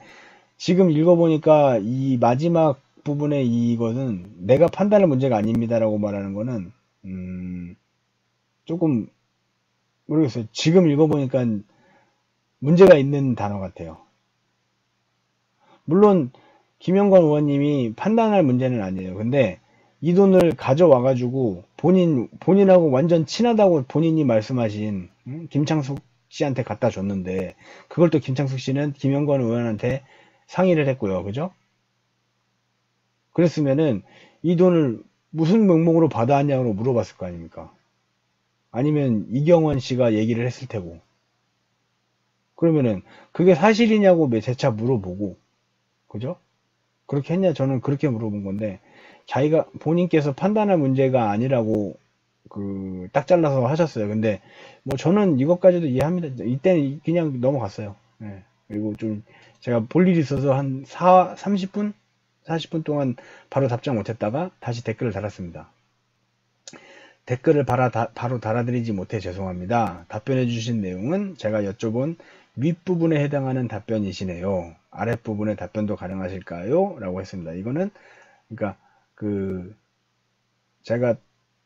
S2: 지금 읽어보니까 이 마지막 부분에 이거는 내가 판단할 문제가 아닙니다. 라고 말하는 거는 조금 모르겠어요. 지금 읽어보니까 문제가 있는 단어 같아요. 물론 김영건 의원님이 판단할 문제는 아니에요. 근데 이 돈을 가져와가지고 본인하고 완전 친하다고 본인이 말씀하신 김창숙 씨한테 갖다 줬는데 그걸 또 김창숙 씨는 김영건 의원한테 상의를 했고요. 그죠? 그랬으면은 이 돈을 무슨 명목으로 받아왔냐고 물어봤을 거 아닙니까? 아니면 이경원 씨가 얘기를 했을 테고. 그러면은 그게 사실이냐고 재차 물어보고. 그죠? 그렇게 했냐? 저는 그렇게 물어본 건데, 자기가, 본인께서 판단할 문제가 아니라고, 딱 잘라서 하셨어요. 근데, 뭐, 저는 이것까지도 이해합니다. 이때는 그냥 넘어갔어요. 예. 그리고 좀, 제가 볼 일이 있어서 한 30분? 40분 동안 바로 답장 못했다가 다시 댓글을 달았습니다. 댓글을 바로 달아드리지 못해 죄송합니다. 답변해 주신 내용은 제가 여쭤본 윗부분에 해당하는 답변이시네요. 아랫부분의 답변도 가능하실까요? 라고 했습니다. 이거는 그러니까 제가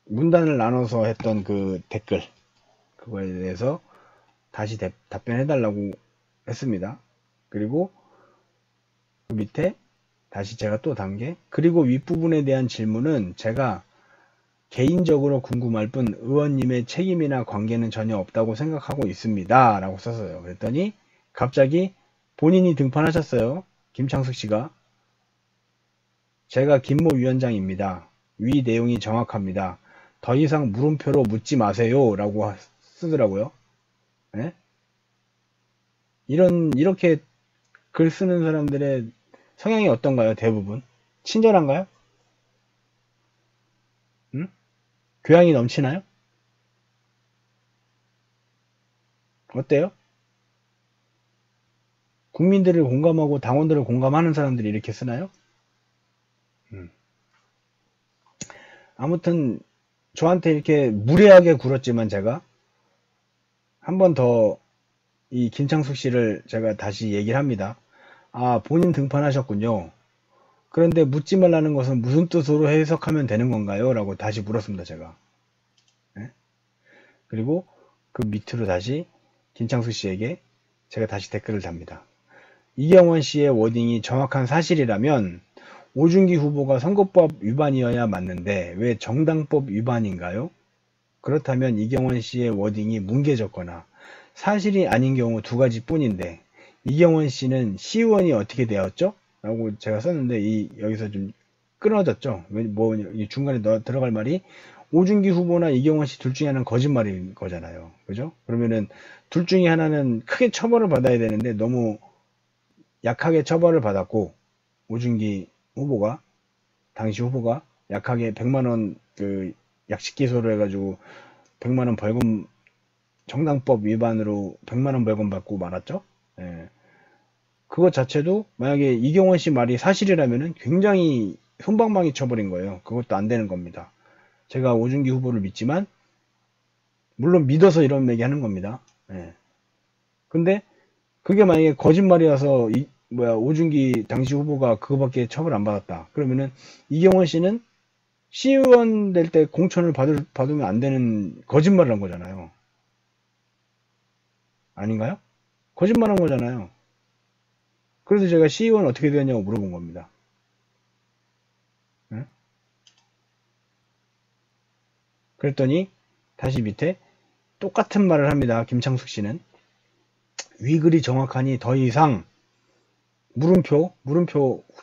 S2: 문단을 나눠서 했던 그 댓글 그거에 대해서 다시 답변해 달라고 했습니다. 그리고 그 밑에 다시 제가 또 단계 그리고 윗부분에 대한 질문은 제가 개인적으로 궁금할 뿐 의원님의 책임이나 관계는 전혀 없다고 생각하고 있습니다. 라고 썼어요. 그랬더니 갑자기 본인이 등판하셨어요. 김창숙 씨가. 제가 김모 위원장입니다. 위 내용이 정확합니다. 더 이상 물음표로 묻지 마세요. 라고 쓰더라고요. 네? 이렇게 글 쓰는 사람들의 성향이 어떤가요? 대부분. 친절한가요? 응? 교양이 넘치나요? 어때요? 국민들을 공감하고 당원들을 공감하는 사람들이 이렇게 쓰나요? 아무튼 저한테 이렇게 무례하게 굴었지만 제가 한 번 더 이 김창숙 씨를 제가 다시 얘기를 합니다. 아, 본인 등판하셨군요. 그런데 묻지 말라는 것은 무슨 뜻으로 해석하면 되는 건가요? 라고 다시 물었습니다, 제가. 네? 그리고 그 밑으로 다시 김창숙 씨에게 제가 다시 댓글을 답니다. 이경원 씨의 워딩이 정확한 사실이라면 오준기 후보가 선거법 위반이어야 맞는데 왜 정당법 위반인가요? 그렇다면 이경원 씨의 워딩이 뭉개졌거나 사실이 아닌 경우 두 가지 뿐인데 이경원 씨는 시의원이 어떻게 되었죠? 라고 제가 썼는데 여기서 좀 끊어졌죠. 뭐 중간에 들어갈 말이 오준기 후보나 이경원 씨 둘 중에 하나는 거짓말인 거잖아요. 그죠? 그러면은 둘 중에 하나는 크게 처벌을 받아야 되는데 너무 약하게 처벌을 받았고 오준기 후보가 당시 후보가 약하게 100만원 약식 기소를 해가지고 100만원 벌금 정당법 위반으로 100만원 벌금 받고 말았죠. 예. 그것 자체도 만약에 이경원 씨 말이 사실이라면은 굉장히 솜방망이 쳐버린 거예요. 그것도 안 되는 겁니다. 제가 오준기 후보를 믿지만 물론 믿어서 이런 얘기 하는 겁니다. 예. 근데 그게 만약에 거짓말이어서 오준기 당시 후보가 그거밖에 처벌 안 받았다. 그러면은 이경원 씨는 시의원 될 때 공천을 받으면 안 되는 거짓말을 한 거잖아요. 아닌가요? 거짓말 한 거잖아요. 그래서 제가 시의원 어떻게 되었냐고 물어본 겁니다. 네? 그랬더니 다시 밑에 똑같은 말을 합니다. 김창숙 씨는. 위글이 정확하니 더 이상 물음표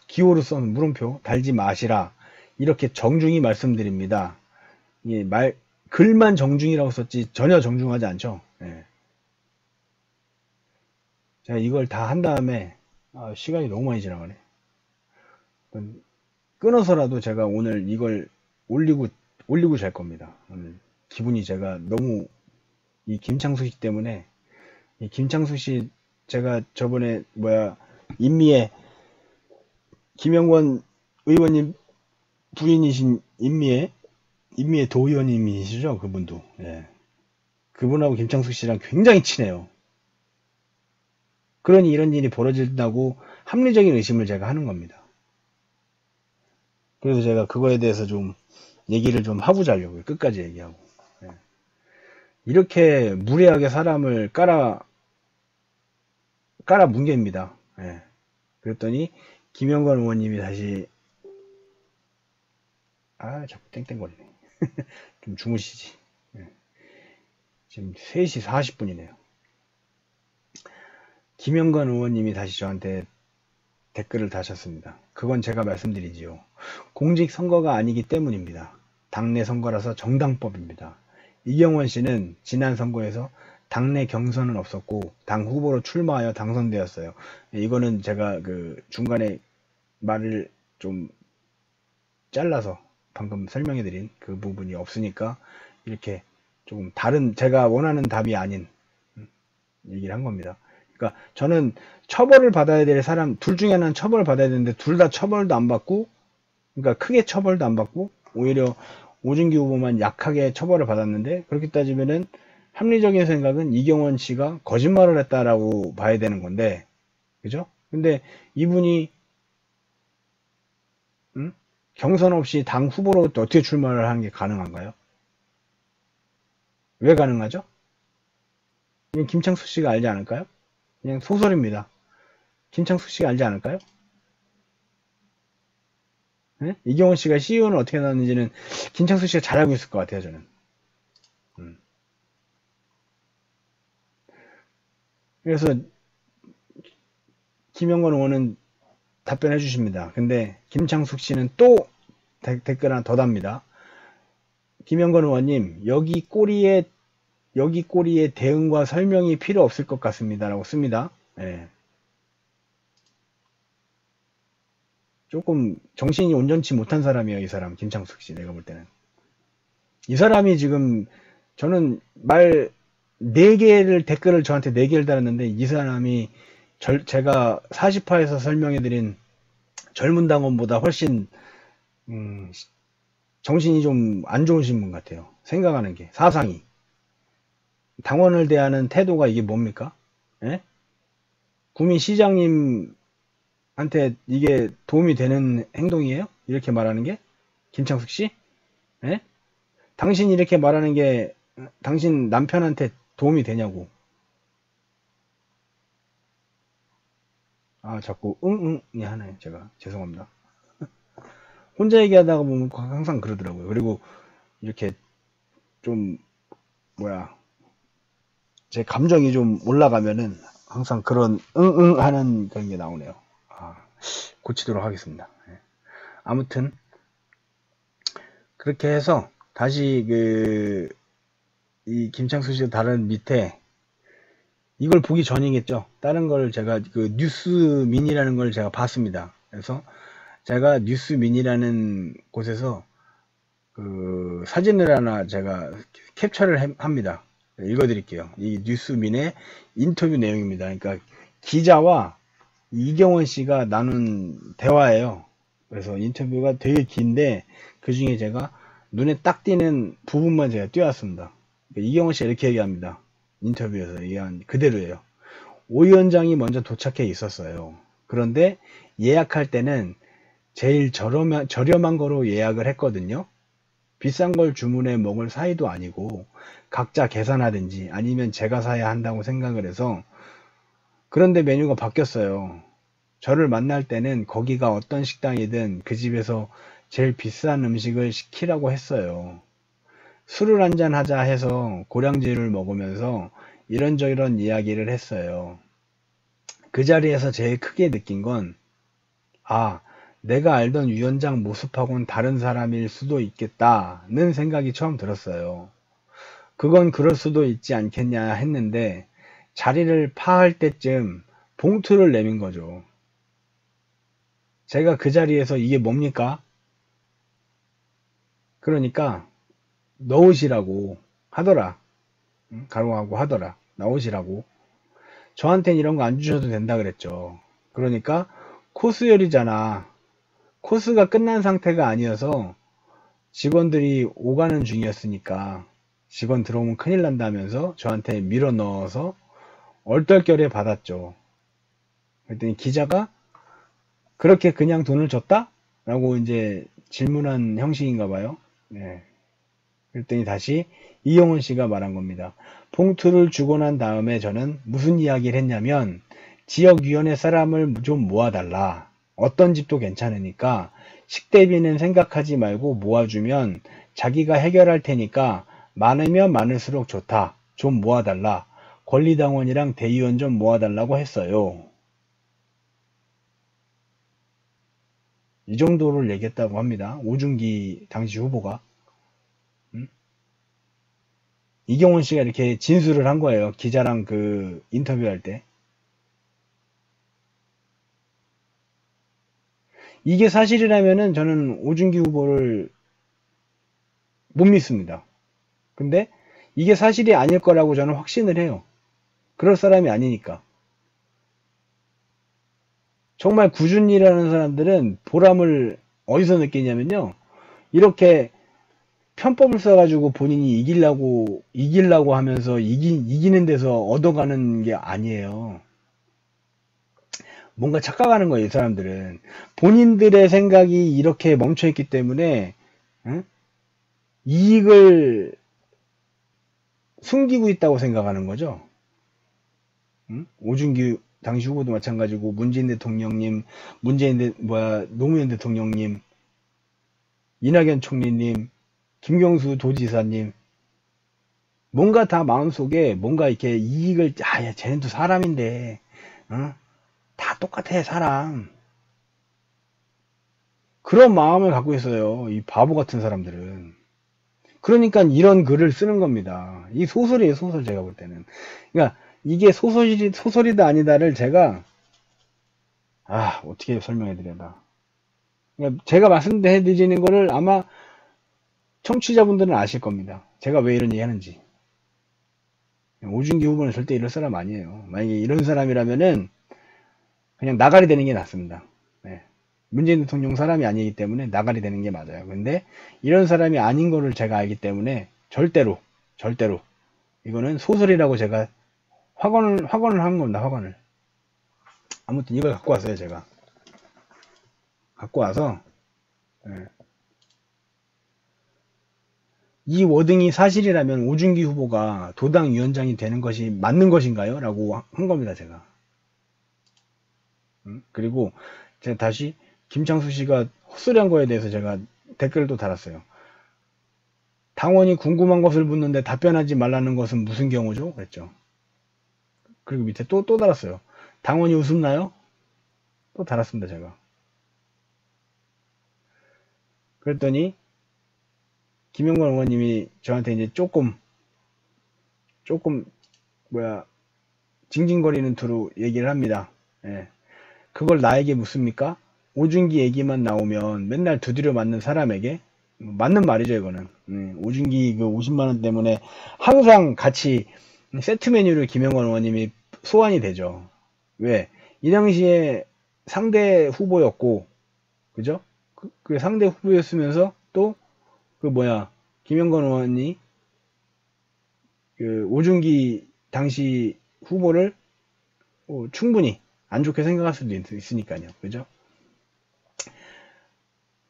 S2: 기호로 써는 물음표 달지 마시라. 이렇게 정중히 말씀드립니다. 글만 정중이라고 썼지 전혀 정중하지 않죠. 네. 제가 이걸 다 한 다음에 시간이 너무 많이 지나가네. 끊어서라도 제가 오늘 이걸 올리고 잘 겁니다. 오늘 기분이 제가 너무 이 김창숙 씨 때문에 이 김창숙 씨 제가 저번에 임미애 김영권 의원님 부인이신 임미애 도의원님이시죠? 그분도. 예. 그분하고 김창숙 씨랑 굉장히 친해요. 그러니 이런 일이 벌어진다고 합리적인 의심을 제가 하는 겁니다. 그래서 제가 그거에 대해서 좀 얘기를 좀 하고 자려고요. 끝까지 얘기하고. 예. 이렇게 무례하게 사람을 깔아 뭉갭니다. 예. 그랬더니 김영건 의원님이 다시 자꾸 땡땡거리네. 좀 주무시지. 예. 지금 3시 40분이네요. 김영건 의원님이 다시 저한테 댓글을 다셨습니다. 그건 제가 말씀드리지요. 공직선거가 아니기 때문입니다. 당내 선거라서 정당법입니다. 이경원 씨는 지난 선거에서 당내 경선은 없었고 당 후보로 출마하여 당선되었어요. 이거는 제가 중간에 말을 좀 잘라서 방금 설명해드린 그 부분이 없으니까 이렇게 조금 다른 제가 원하는 답이 아닌 얘기를 한 겁니다. 그러니까 저는 처벌을 받아야 될 사람 둘 중에 하나는 처벌을 받아야 되는데 둘 다 처벌도 안 받고, 그러니까 크게 처벌도 안 받고 오히려 오준기 후보만 약하게 처벌을 받았는데, 그렇게 따지면은 합리적인 생각은 이경원 씨가 거짓말을 했다라고 봐야 되는 건데, 그죠? 근데 이분이 경선 없이 당 후보로 어떻게 출마를 하는 게 가능한가요? 왜 가능하죠? 그냥 김창수 씨가 알지 않을까요? 그냥 소설입니다. 김창수 씨가 알지 않을까요? 네? 이경원 씨가 CEO는 어떻게 나왔는지는 김창수 씨가 잘 알고 있을 것 같아요, 저는. 음. 그래서 김영건 의원은 답변해 주십니다. 근데 김창숙 씨는 또 댓글 하나 더 답니다. 김영건 의원님, 여기 꼬리에 대응과 설명이 필요 없을 것 같습니다. 라고 씁니다. 예. 조금 정신이 온전치 못한 사람이에요, 이 사람. 김창숙 씨, 내가 볼 때는. 이 사람이 지금, 저는 말 4개를, 댓글을 저한테 4개를 달았는데, 이 사람이 제가 40화에서 설명해드린 젊은 당원보다 훨씬, 정신이 좀 안 좋으신 분 같아요. 생각하는 게, 사상이. 당원을 대하는 태도가 이게 뭡니까? 예? 구민 시장님한테 이게 도움이 되는 행동이에요? 이렇게 말하는 게? 김창숙 씨? 예? 당신 이렇게 말하는 게 당신 남편한테 도움이 되냐고. 아, 자꾸 응응이 하네. 제가 죄송합니다. 혼자 얘기하다가 보면 항상 그러더라고요. 그리고 이렇게 좀 뭐야, 제 감정이 좀 올라가면은 항상 그런 응응 하는 그런 게 나오네요. 아, 고치도록 하겠습니다. 예. 아무튼 그렇게 해서 다시 이 김창수 씨가 다른 밑에 이걸 보기 전이겠죠. 다른 걸 제가 그 뉴스민이라는 걸 제가 봤습니다. 그래서 제가 뉴스민이라는 곳에서 그 사진을 하나 제가 캡처를 합니다. 읽어드릴게요. 이 뉴스민의 인터뷰 내용입니다. 그러니까 기자와 이경원 씨가 나눈 대화예요. 그래서 인터뷰가 되게 긴데 그 중에 제가 눈에 딱 띄는 부분만 제가 띄웠습니다. 이경원 씨가 이렇게 얘기합니다. 인터뷰에서 얘기한 그대로예요. 오 위원장이 먼저 도착해 있었어요. 그런데 예약할 때는 제일 저렴한 거로 예약을 했거든요. 비싼 걸 주문해 먹을 사이도 아니고 각자 계산하든지 아니면 제가 사야 한다고 생각을 해서, 그런데 메뉴가 바뀌었어요. 저를 만날 때는 거기가 어떤 식당이든 그 집에서 제일 비싼 음식을 시키라고 했어요. 술을 한잔 하자 해서 고량주를 먹으면서 이런저런 이야기를 했어요. 그 자리에서 제일 크게 느낀 건, 아, 내가 알던 위원장 모습하고는 다른 사람일 수도 있겠다는 생각이 처음 들었어요. 그건 그럴 수도 있지 않겠냐 했는데 자리를 파할 때쯤 봉투를 내민 거죠. 제가 그 자리에서 이게 뭡니까? 그러니까 넣으시라고 하더라. 가로하고 하더라. 나오시라고. 저한텐 이런 거 안 주셔도 된다 그랬죠. 그러니까 코스 요리잖아. 코스가 끝난 상태가 아니어서 직원들이 오가는 중이었으니까 직원 들어오면 큰일 난다면서 저한테 밀어 넣어서 얼떨결에 받았죠. 그랬더니 기자가 그렇게 그냥 돈을 줬다? 라고 이제 질문한 형식인가 봐요. 네. 그랬더니 다시 이용훈 씨가 말한 겁니다. 봉투를 주고 난 다음에 저는 무슨 이야기를 했냐면 지역위원회 사람을 좀 모아달라. 어떤 집도 괜찮으니까 식대비는 생각하지 말고 모아주면 자기가 해결할 테니까 많으면 많을수록 좋다. 좀 모아달라. 권리당원이랑 대의원 좀 모아달라고 했어요. 이 정도를 얘기했다고 합니다. 오준기 당시 후보가. 이경원 씨가 이렇게 진술을 한 거예요. 기자랑 그 인터뷰할 때. 이게 사실이라면은 저는 오준기 후보를 못 믿습니다. 근데 이게 사실이 아닐 거라고 저는 확신을 해요. 그럴 사람이 아니니까. 정말 꾸준히라는 사람들은 보람을 어디서 느끼냐면요. 이렇게 편법을 써가지고 본인이 이기려고 하면서 이기는 데서 얻어가는 게 아니에요. 뭔가 착각하는 거예요, 이 사람들은. 본인들의 생각이 이렇게 멈춰있기 때문에, 응? 이익을 숨기고 있다고 생각하는 거죠. 응? 오준기 당시 후보도 마찬가지고, 문재인 대통령님, 노무현 대통령님, 이낙연 총리님, 김경수 도지사님, 뭔가 다 마음속에 뭔가 이렇게 이익을, 야, 쟤네도 사람인데, 어? 다 똑같아, 사람. 그런 마음을 갖고 있어요, 이 바보 같은 사람들은. 그러니까 이런 글을 쓰는 겁니다. 이 소설이에요, 소설, 제가 볼 때는. 그러니까 이게 소설이다 아니다를 제가, 어떻게 설명해 드려나. 그러니까 제가 말씀해 드리는 거를 아마 청취자분들은 아실 겁니다. 제가 왜 이런 얘기 하는지. 오준기 후보는 절대 이럴 사람 아니에요. 만약에 이런 사람이라면은 그냥 나가리 되는 게 낫습니다. 네. 문재인 대통령 사람이 아니기 때문에 나가리 되는 게 맞아요. 근데 이런 사람이 아닌 거를 제가 알기 때문에 절대로 이거는 소설이라고 제가 확언을 한 겁니다. 확언을. 아무튼 이걸 갖고 왔어요. 제가 갖고 와서 이 워딩이 사실이라면 오준기 후보가 도당 위원장이 되는 것이 맞는 것인가요? 라고 한 겁니다. 제가. 그리고 제가 다시 김창수 씨가 헛소리한 거에 대해서 제가 댓글을 또 달았어요. 당원이 궁금한 것을 묻는데 답변하지 말라는 것은 무슨 경우죠? 그랬죠. 그리고 밑에 또 달았어요. 당원이 웃음나요? 또 달았습니다. 제가. 그랬더니 김영건 의원님이 저한테 이제 조금 징징거리는 투로 얘기를 합니다. 예. 그걸 나에게 묻습니까? 오준기 얘기만 나오면 맨날 두드려 맞는 사람에게 맞는 말이죠, 이거는. 오준기 그 50만원 때문에 항상 같이 세트 메뉴를 김영건 의원님이 소환이 되죠. 왜? 이 당시에 상대 후보였고, 그죠? 그 상대 후보였으면서 또, 김영건 의원이 그 오준기 당시 후보를 충분히 안 좋게 생각할 수도 있으니까요. 그죠?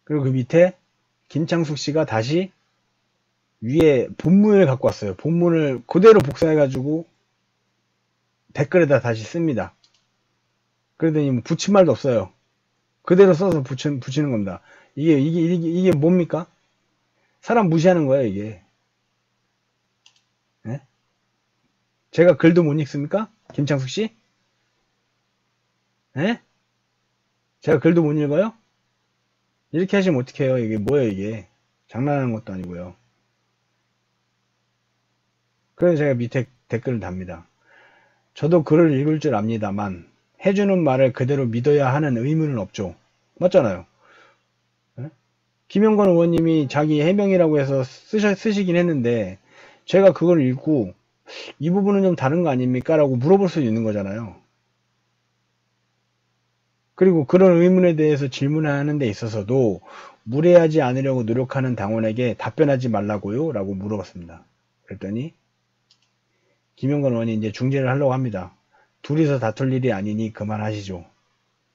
S2: 그리고 그 밑에 김창숙 씨가 다시 위에 본문을 갖고 왔어요. 본문을 그대로 복사해가지고 댓글에다 다시 씁니다. 그러더니 뭐 붙인 말도 없어요. 그대로 써서 붙이는 겁니다. 이게 뭡니까? 사람 무시하는 거예요, 이게. 네? 제가 글도 못 읽습니까? 김창숙 씨? 네? 제가 글도 못 읽어요? 이렇게 하시면 어떡해요? 이게 뭐예요, 이게? 장난하는 것도 아니고요. 그래서 제가 밑에 댓글을 답니다. 저도 글을 읽을 줄 압니다만 해주는 말을 그대로 믿어야 하는 의무는 없죠. 맞잖아요. 네? 김영건 의원님이 자기 해명이라고 해서 쓰시긴 했는데 제가 그걸 읽고 이 부분은 좀 다른 거 아닙니까? 라고 물어볼 수 있는 거잖아요. 그리고 그런 의문에 대해서 질문하는 데 있어서도 무례하지 않으려고 노력하는 당원에게 답변하지 말라고요? 라고 물어봤습니다. 그랬더니 김영건 의원이 이제 중재를 하려고 합니다. 둘이서 다툴 일이 아니니 그만하시죠.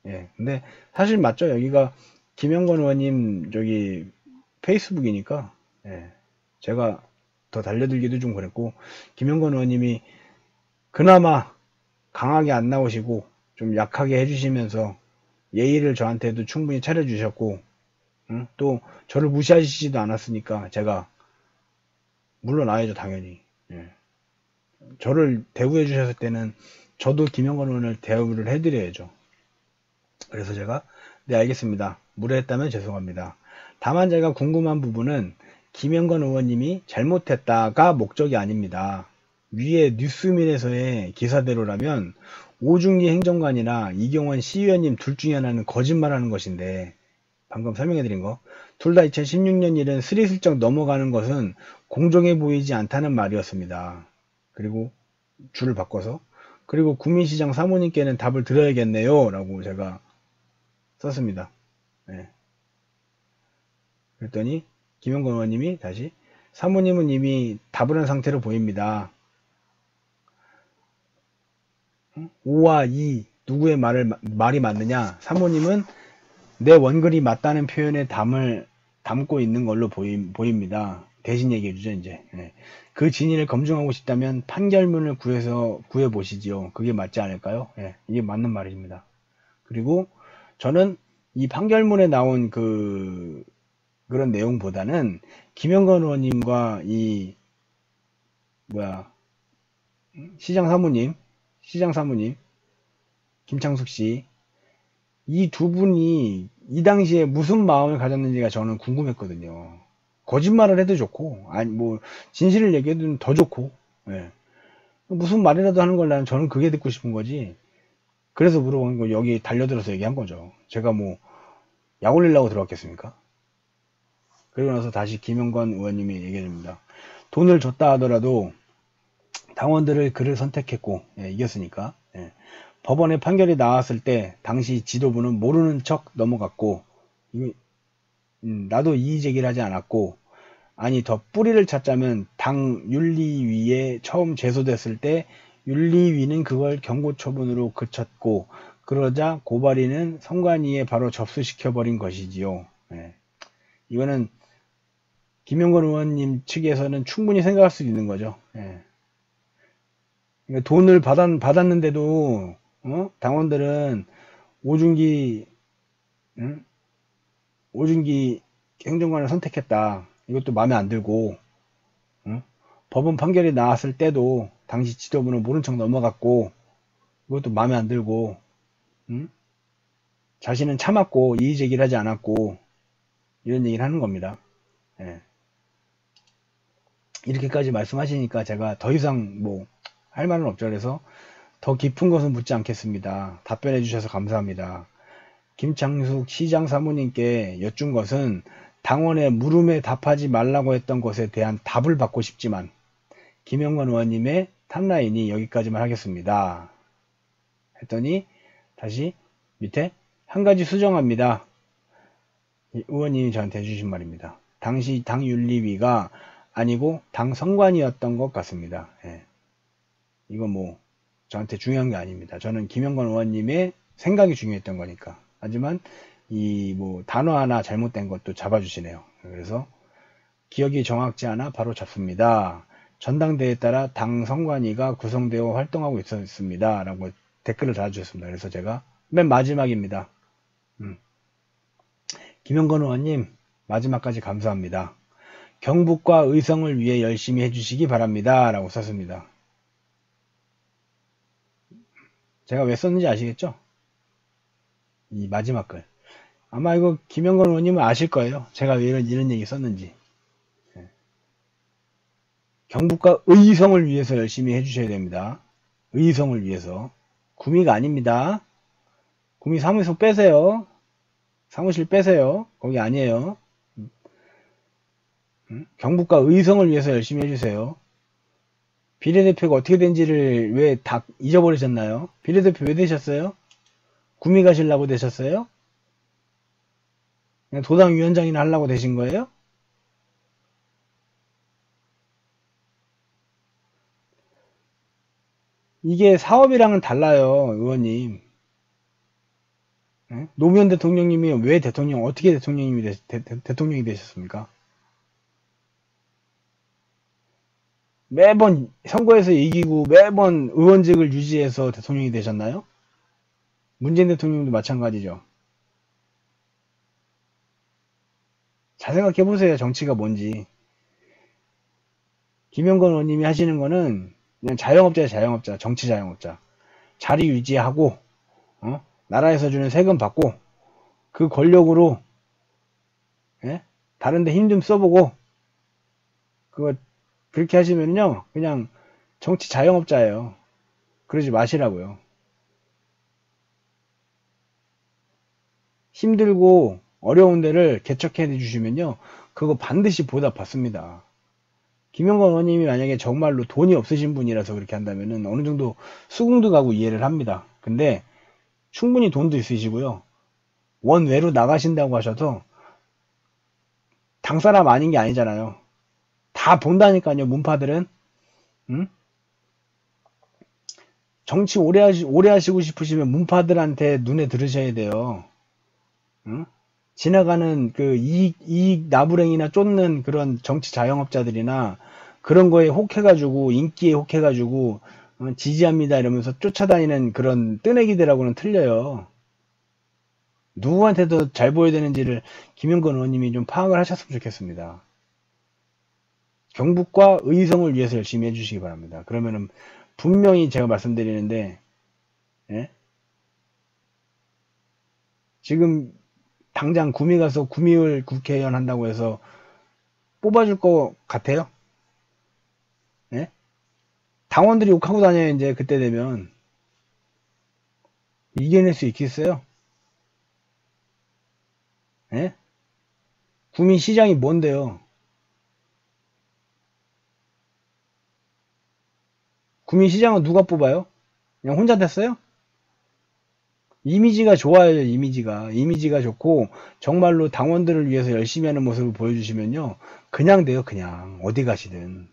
S2: 예, 근데 사실 맞죠. 여기가 김영건 의원님 저기 페이스북이니까 제가 더 달려들기도 좀 그랬고 김영건 의원님이 그나마 강하게 안 나오시고 좀 약하게 해주시면서 예의를 저한테도 충분히 차려주셨고 또 저를 무시하시지도 않았으니까 제가 물러나야죠 당연히. 저를 대우해 주셨을 때는 저도 김영건 의원을 대우를 해드려야죠. 그래서 제가 네 알겠습니다. 무례했다면 죄송합니다. 다만 제가 궁금한 부분은 김영건 의원님이 잘못했다가 목적이 아닙니다. 위에 뉴스민에서의 기사대로라면 오준기 행정관이나 이경원 시의원님 둘 중에 하나는 거짓말하는 것인데 방금 설명해 드린 거. 둘 다 2016년 일은 스리슬쩍 넘어가는 것은 공정해 보이지 않다는 말이었습니다. 그리고 줄을 바꿔서 그리고 구민시장 사모님께는 답을 드려야겠네요 라고 제가 썼습니다. 네. 그랬더니 김영건 의원님이 다시 사모님은 이미 답을 한 상태로 보입니다. 5와 2 누구의 말이 맞느냐? 사모님은 내 원글이 맞다는 표현에 담고 있는 걸로 보입니다. 대신 얘기해 주죠, 이제. 네. 그 진위를 검증하고 싶다면 판결문을 구해 보시지요. 그게 맞지 않을까요? 네. 이게 맞는 말입니다. 그리고 저는 이 판결문에 나온 그런 내용보다는 김영건 의원님과 시장 사모님, 김창숙 씨, 이 두 분이 이 당시에 무슨 마음을 가졌는지가 저는 궁금했거든요. 거짓말을 해도 좋고, 아니, 진실을 얘기해도 더 좋고, 예. 무슨 말이라도 하는 걸 저는 그게 듣고 싶은 거지. 그래서 물어본 거, 여기 달려들어서 얘기한 거죠. 제가 약 올리려고 들어왔겠습니까? 그리고 나서 다시 김영건 의원님이 얘기해 줍니다. 돈을 줬다 하더라도 당원들을 그를 선택했고, 예, 이겼으니까. 예. 법원의 판결이 나왔을 때 당시 지도부는 모르는 척 넘어갔고, 나도 이의제기를 하지 않았고, 아니 더 뿌리를 찾자면 당 윤리위에 처음 제소됐을 때 윤리위는 그걸 경고처분으로 그쳤고, 그러자 고발인은 선관위에 바로 접수시켜버린 것이지요. 예. 이거는 김영건 의원님 측에서는 충분히 생각할 수 있는 거죠. 예. 그러니까 돈을 받았는데도 당원들은 오중기 행정관을 선택했다. 이것도 마음에 안 들고, 법원 판결이 나왔을 때도 당시 지도부는 모른 척 넘어갔고, 이것도 마음에 안 들고, 자신은 참았고 이의제기를 하지 않았고, 이런 얘기를 하는 겁니다. 예. 이렇게까지 말씀하시니까 제가 더 이상 할 말은 없죠. 그래서 더 깊은 것은 묻지 않겠습니다. 답변해 주셔서 감사합니다. 김창숙 시장 사모님께 여쭌 것은 당원의 물음에 답하지 말라고 했던 것에 대한 답을 받고 싶지만, 김영건 의원님의 탑라인이 여기까지만 하겠습니다. 했더니 다시 밑에 한 가지 수정합니다. 의원님이 저한테 해주신 말입니다. 당시 당윤리위가 아니고 당선관위였던 것 같습니다. 예. 이거 저한테 중요한 게 아닙니다. 저는 김영건 의원님의 생각이 중요했던 거니까. 하지만 단어 하나 잘못된 것도 잡아주시네요. 그래서 기억이 정확지 않아 바로 잡습니다. 전당대회에 따라 당 선관위가 구성되어 활동하고 있었습니다. 라고 댓글을 달아주셨습니다. 그래서 제가 맨 마지막입니다. 김영건 의원님 마지막까지 감사합니다. 경북과 의성을 위해 열심히 해주시기 바랍니다. 라고 썼습니다. 제가 왜 썼는지 아시겠죠? 이 마지막 글. 아마 이거 김영건 의원님은 아실 거예요. 제가 왜 이런 얘기 썼는지. 경북과 의성을 위해서 열심히 해주셔야 됩니다. 의성을 위해서. 구미가 아닙니다. 구미 사무소 빼세요. 사무실 빼세요. 거기 아니에요. 경북과 의성을 위해서 열심히 해주세요. 비례대표가 어떻게 된지를 왜 다 잊어버리셨나요? 비례대표 왜 되셨어요? 구미 가시려고 되셨어요? 그냥 도당위원장이나 하려고 되신 거예요? 이게 사업이랑은 달라요, 의원님. 노무현 대통령님이 왜 어떻게 대통령이 되셨습니까? 매번 선거에서 이기고 매번 의원직을 유지해서 대통령이 되셨나요? 문재인 대통령도 마찬가지죠. 잘 생각해 보세요. 정치가 뭔지. 김영건 의원님이 하시는 거는 그냥 자영업자예요. 자영업자. 정치 자영업자. 자리 유지하고 나라에서 주는 세금 받고 그 권력으로 다른 데 힘 좀 써보고 그렇게 하시면요. 그냥 정치 자영업자예요. 그러지 마시라고요. 힘들고 어려운 데를 개척해 주시면요, 그거 반드시 보답받습니다. 김영건 의원님이 만약에 정말로 돈이 없으신 분이라서 그렇게 한다면은 어느 정도 수긍도 가고 이해를 합니다. 근데 충분히 돈도 있으시고요, 원외로 나가신다고 하셔서 당 사람 아닌 게 아니잖아요. 다 본다니까요, 문파들은. 응? 정치 오래 하시고 싶으시면 문파들한테 눈에 들으셔야 돼요. 응? 지나가는 그 이익 나부랭이나 쫓는 그런 정치 자영업자들이나 그런 거에 혹해가지고, 인기에 혹해가지고, 지지합니다 이러면서 쫓아다니는 그런 뜨내기들하고는 틀려요. 누구한테도 잘 보여야 되는지를 김영건 의원님이 좀 파악을 하셨으면 좋겠습니다. 경북과 의성을 위해서 열심히 해주시기 바랍니다. 그러면은 분명히 제가 말씀드리는데, 예? 지금 당장 구미 가서 구미을 국회의원 한다고 해서 뽑아줄 것 같아요? 예? 당원들이 욕하고 다녀요. 이제 그때 되면 이겨낼 수 있겠어요? 예? 구미 시장이 뭔데요? 구미 시장은 누가 뽑아요? 그냥 혼자 됐어요? 이미지가 좋아요. 이미지가 좋고 정말로 당원들을 위해서 열심히 하는 모습을 보여주시면요, 그냥 돼요. 그냥 어디 가시든.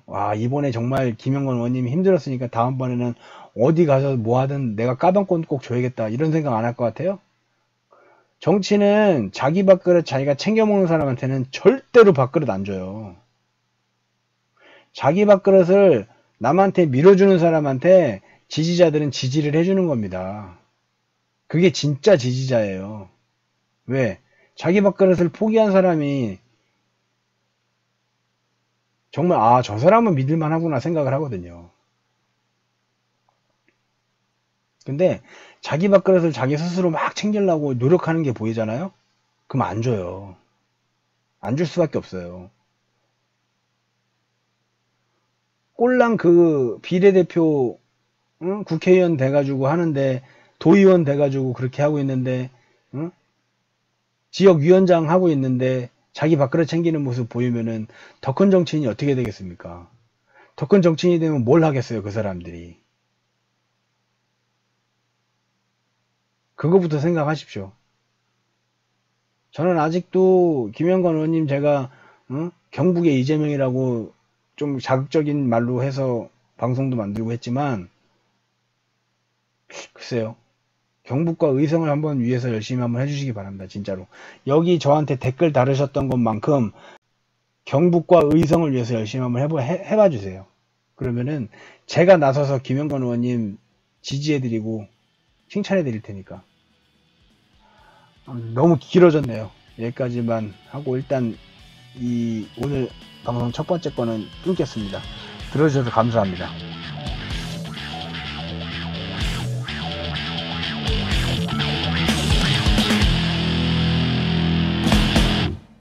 S2: 와, 이번에 정말 김영건 의원님이 힘들었으니까 다음번에는 어디 가서 뭐 하든 내가 까방권 꼭 줘야겠다, 이런 생각 안 할 것 같아요? 정치는 자기 밥그릇 자기가 챙겨 먹는 사람한테는 절대로 밥그릇 안 줘요. 자기 밥그릇을 남한테 밀어주는 사람한테 지지자들은 지지를 해주는 겁니다. 그게 진짜 지지자예요. 왜? 자기 밥그릇을 포기한 사람이 정말, 아, 저 사람은 믿을만 하구나 생각을 하거든요. 근데 자기 밥그릇을 자기 스스로 막 챙기려고 노력하는 게 보이잖아요? 그럼 안 줘요. 안 줄 수밖에 없어요. 꼴랑 그 비례대표, 응? 국회의원 돼가지고 하는데, 도의원 돼가지고 그렇게 하고 있는데, 응? 지역위원장 하고 있는데 자기 밥그릇 챙기는 모습 보이면은 더 큰 정치인이 어떻게 되겠습니까? 더 큰 정치인이 되면 뭘 하겠어요, 그 사람들이. 그거부터 생각하십시오. 저는 아직도 김영건 의원님 제가, 경북의 이재명이라고 좀 자극적인 말로 해서 방송도 만들고 했지만, 글쎄요, 경북과 의성을 한번 위해서 열심히 한번 해주시기 바랍니다. 진짜로. 여기 저한테 댓글 다루셨던 것만큼 경북과 의성을 위해서 열심히 한번 해봐 주세요. 그러면은 제가 나서서 김영건 의원님 지지해드리고 칭찬해드릴 테니까. 너무 길어졌네요. 여기까지만 하고 일단 오늘 방송 첫 번째 거는 끊겠습니다. 들어주셔서 감사합니다.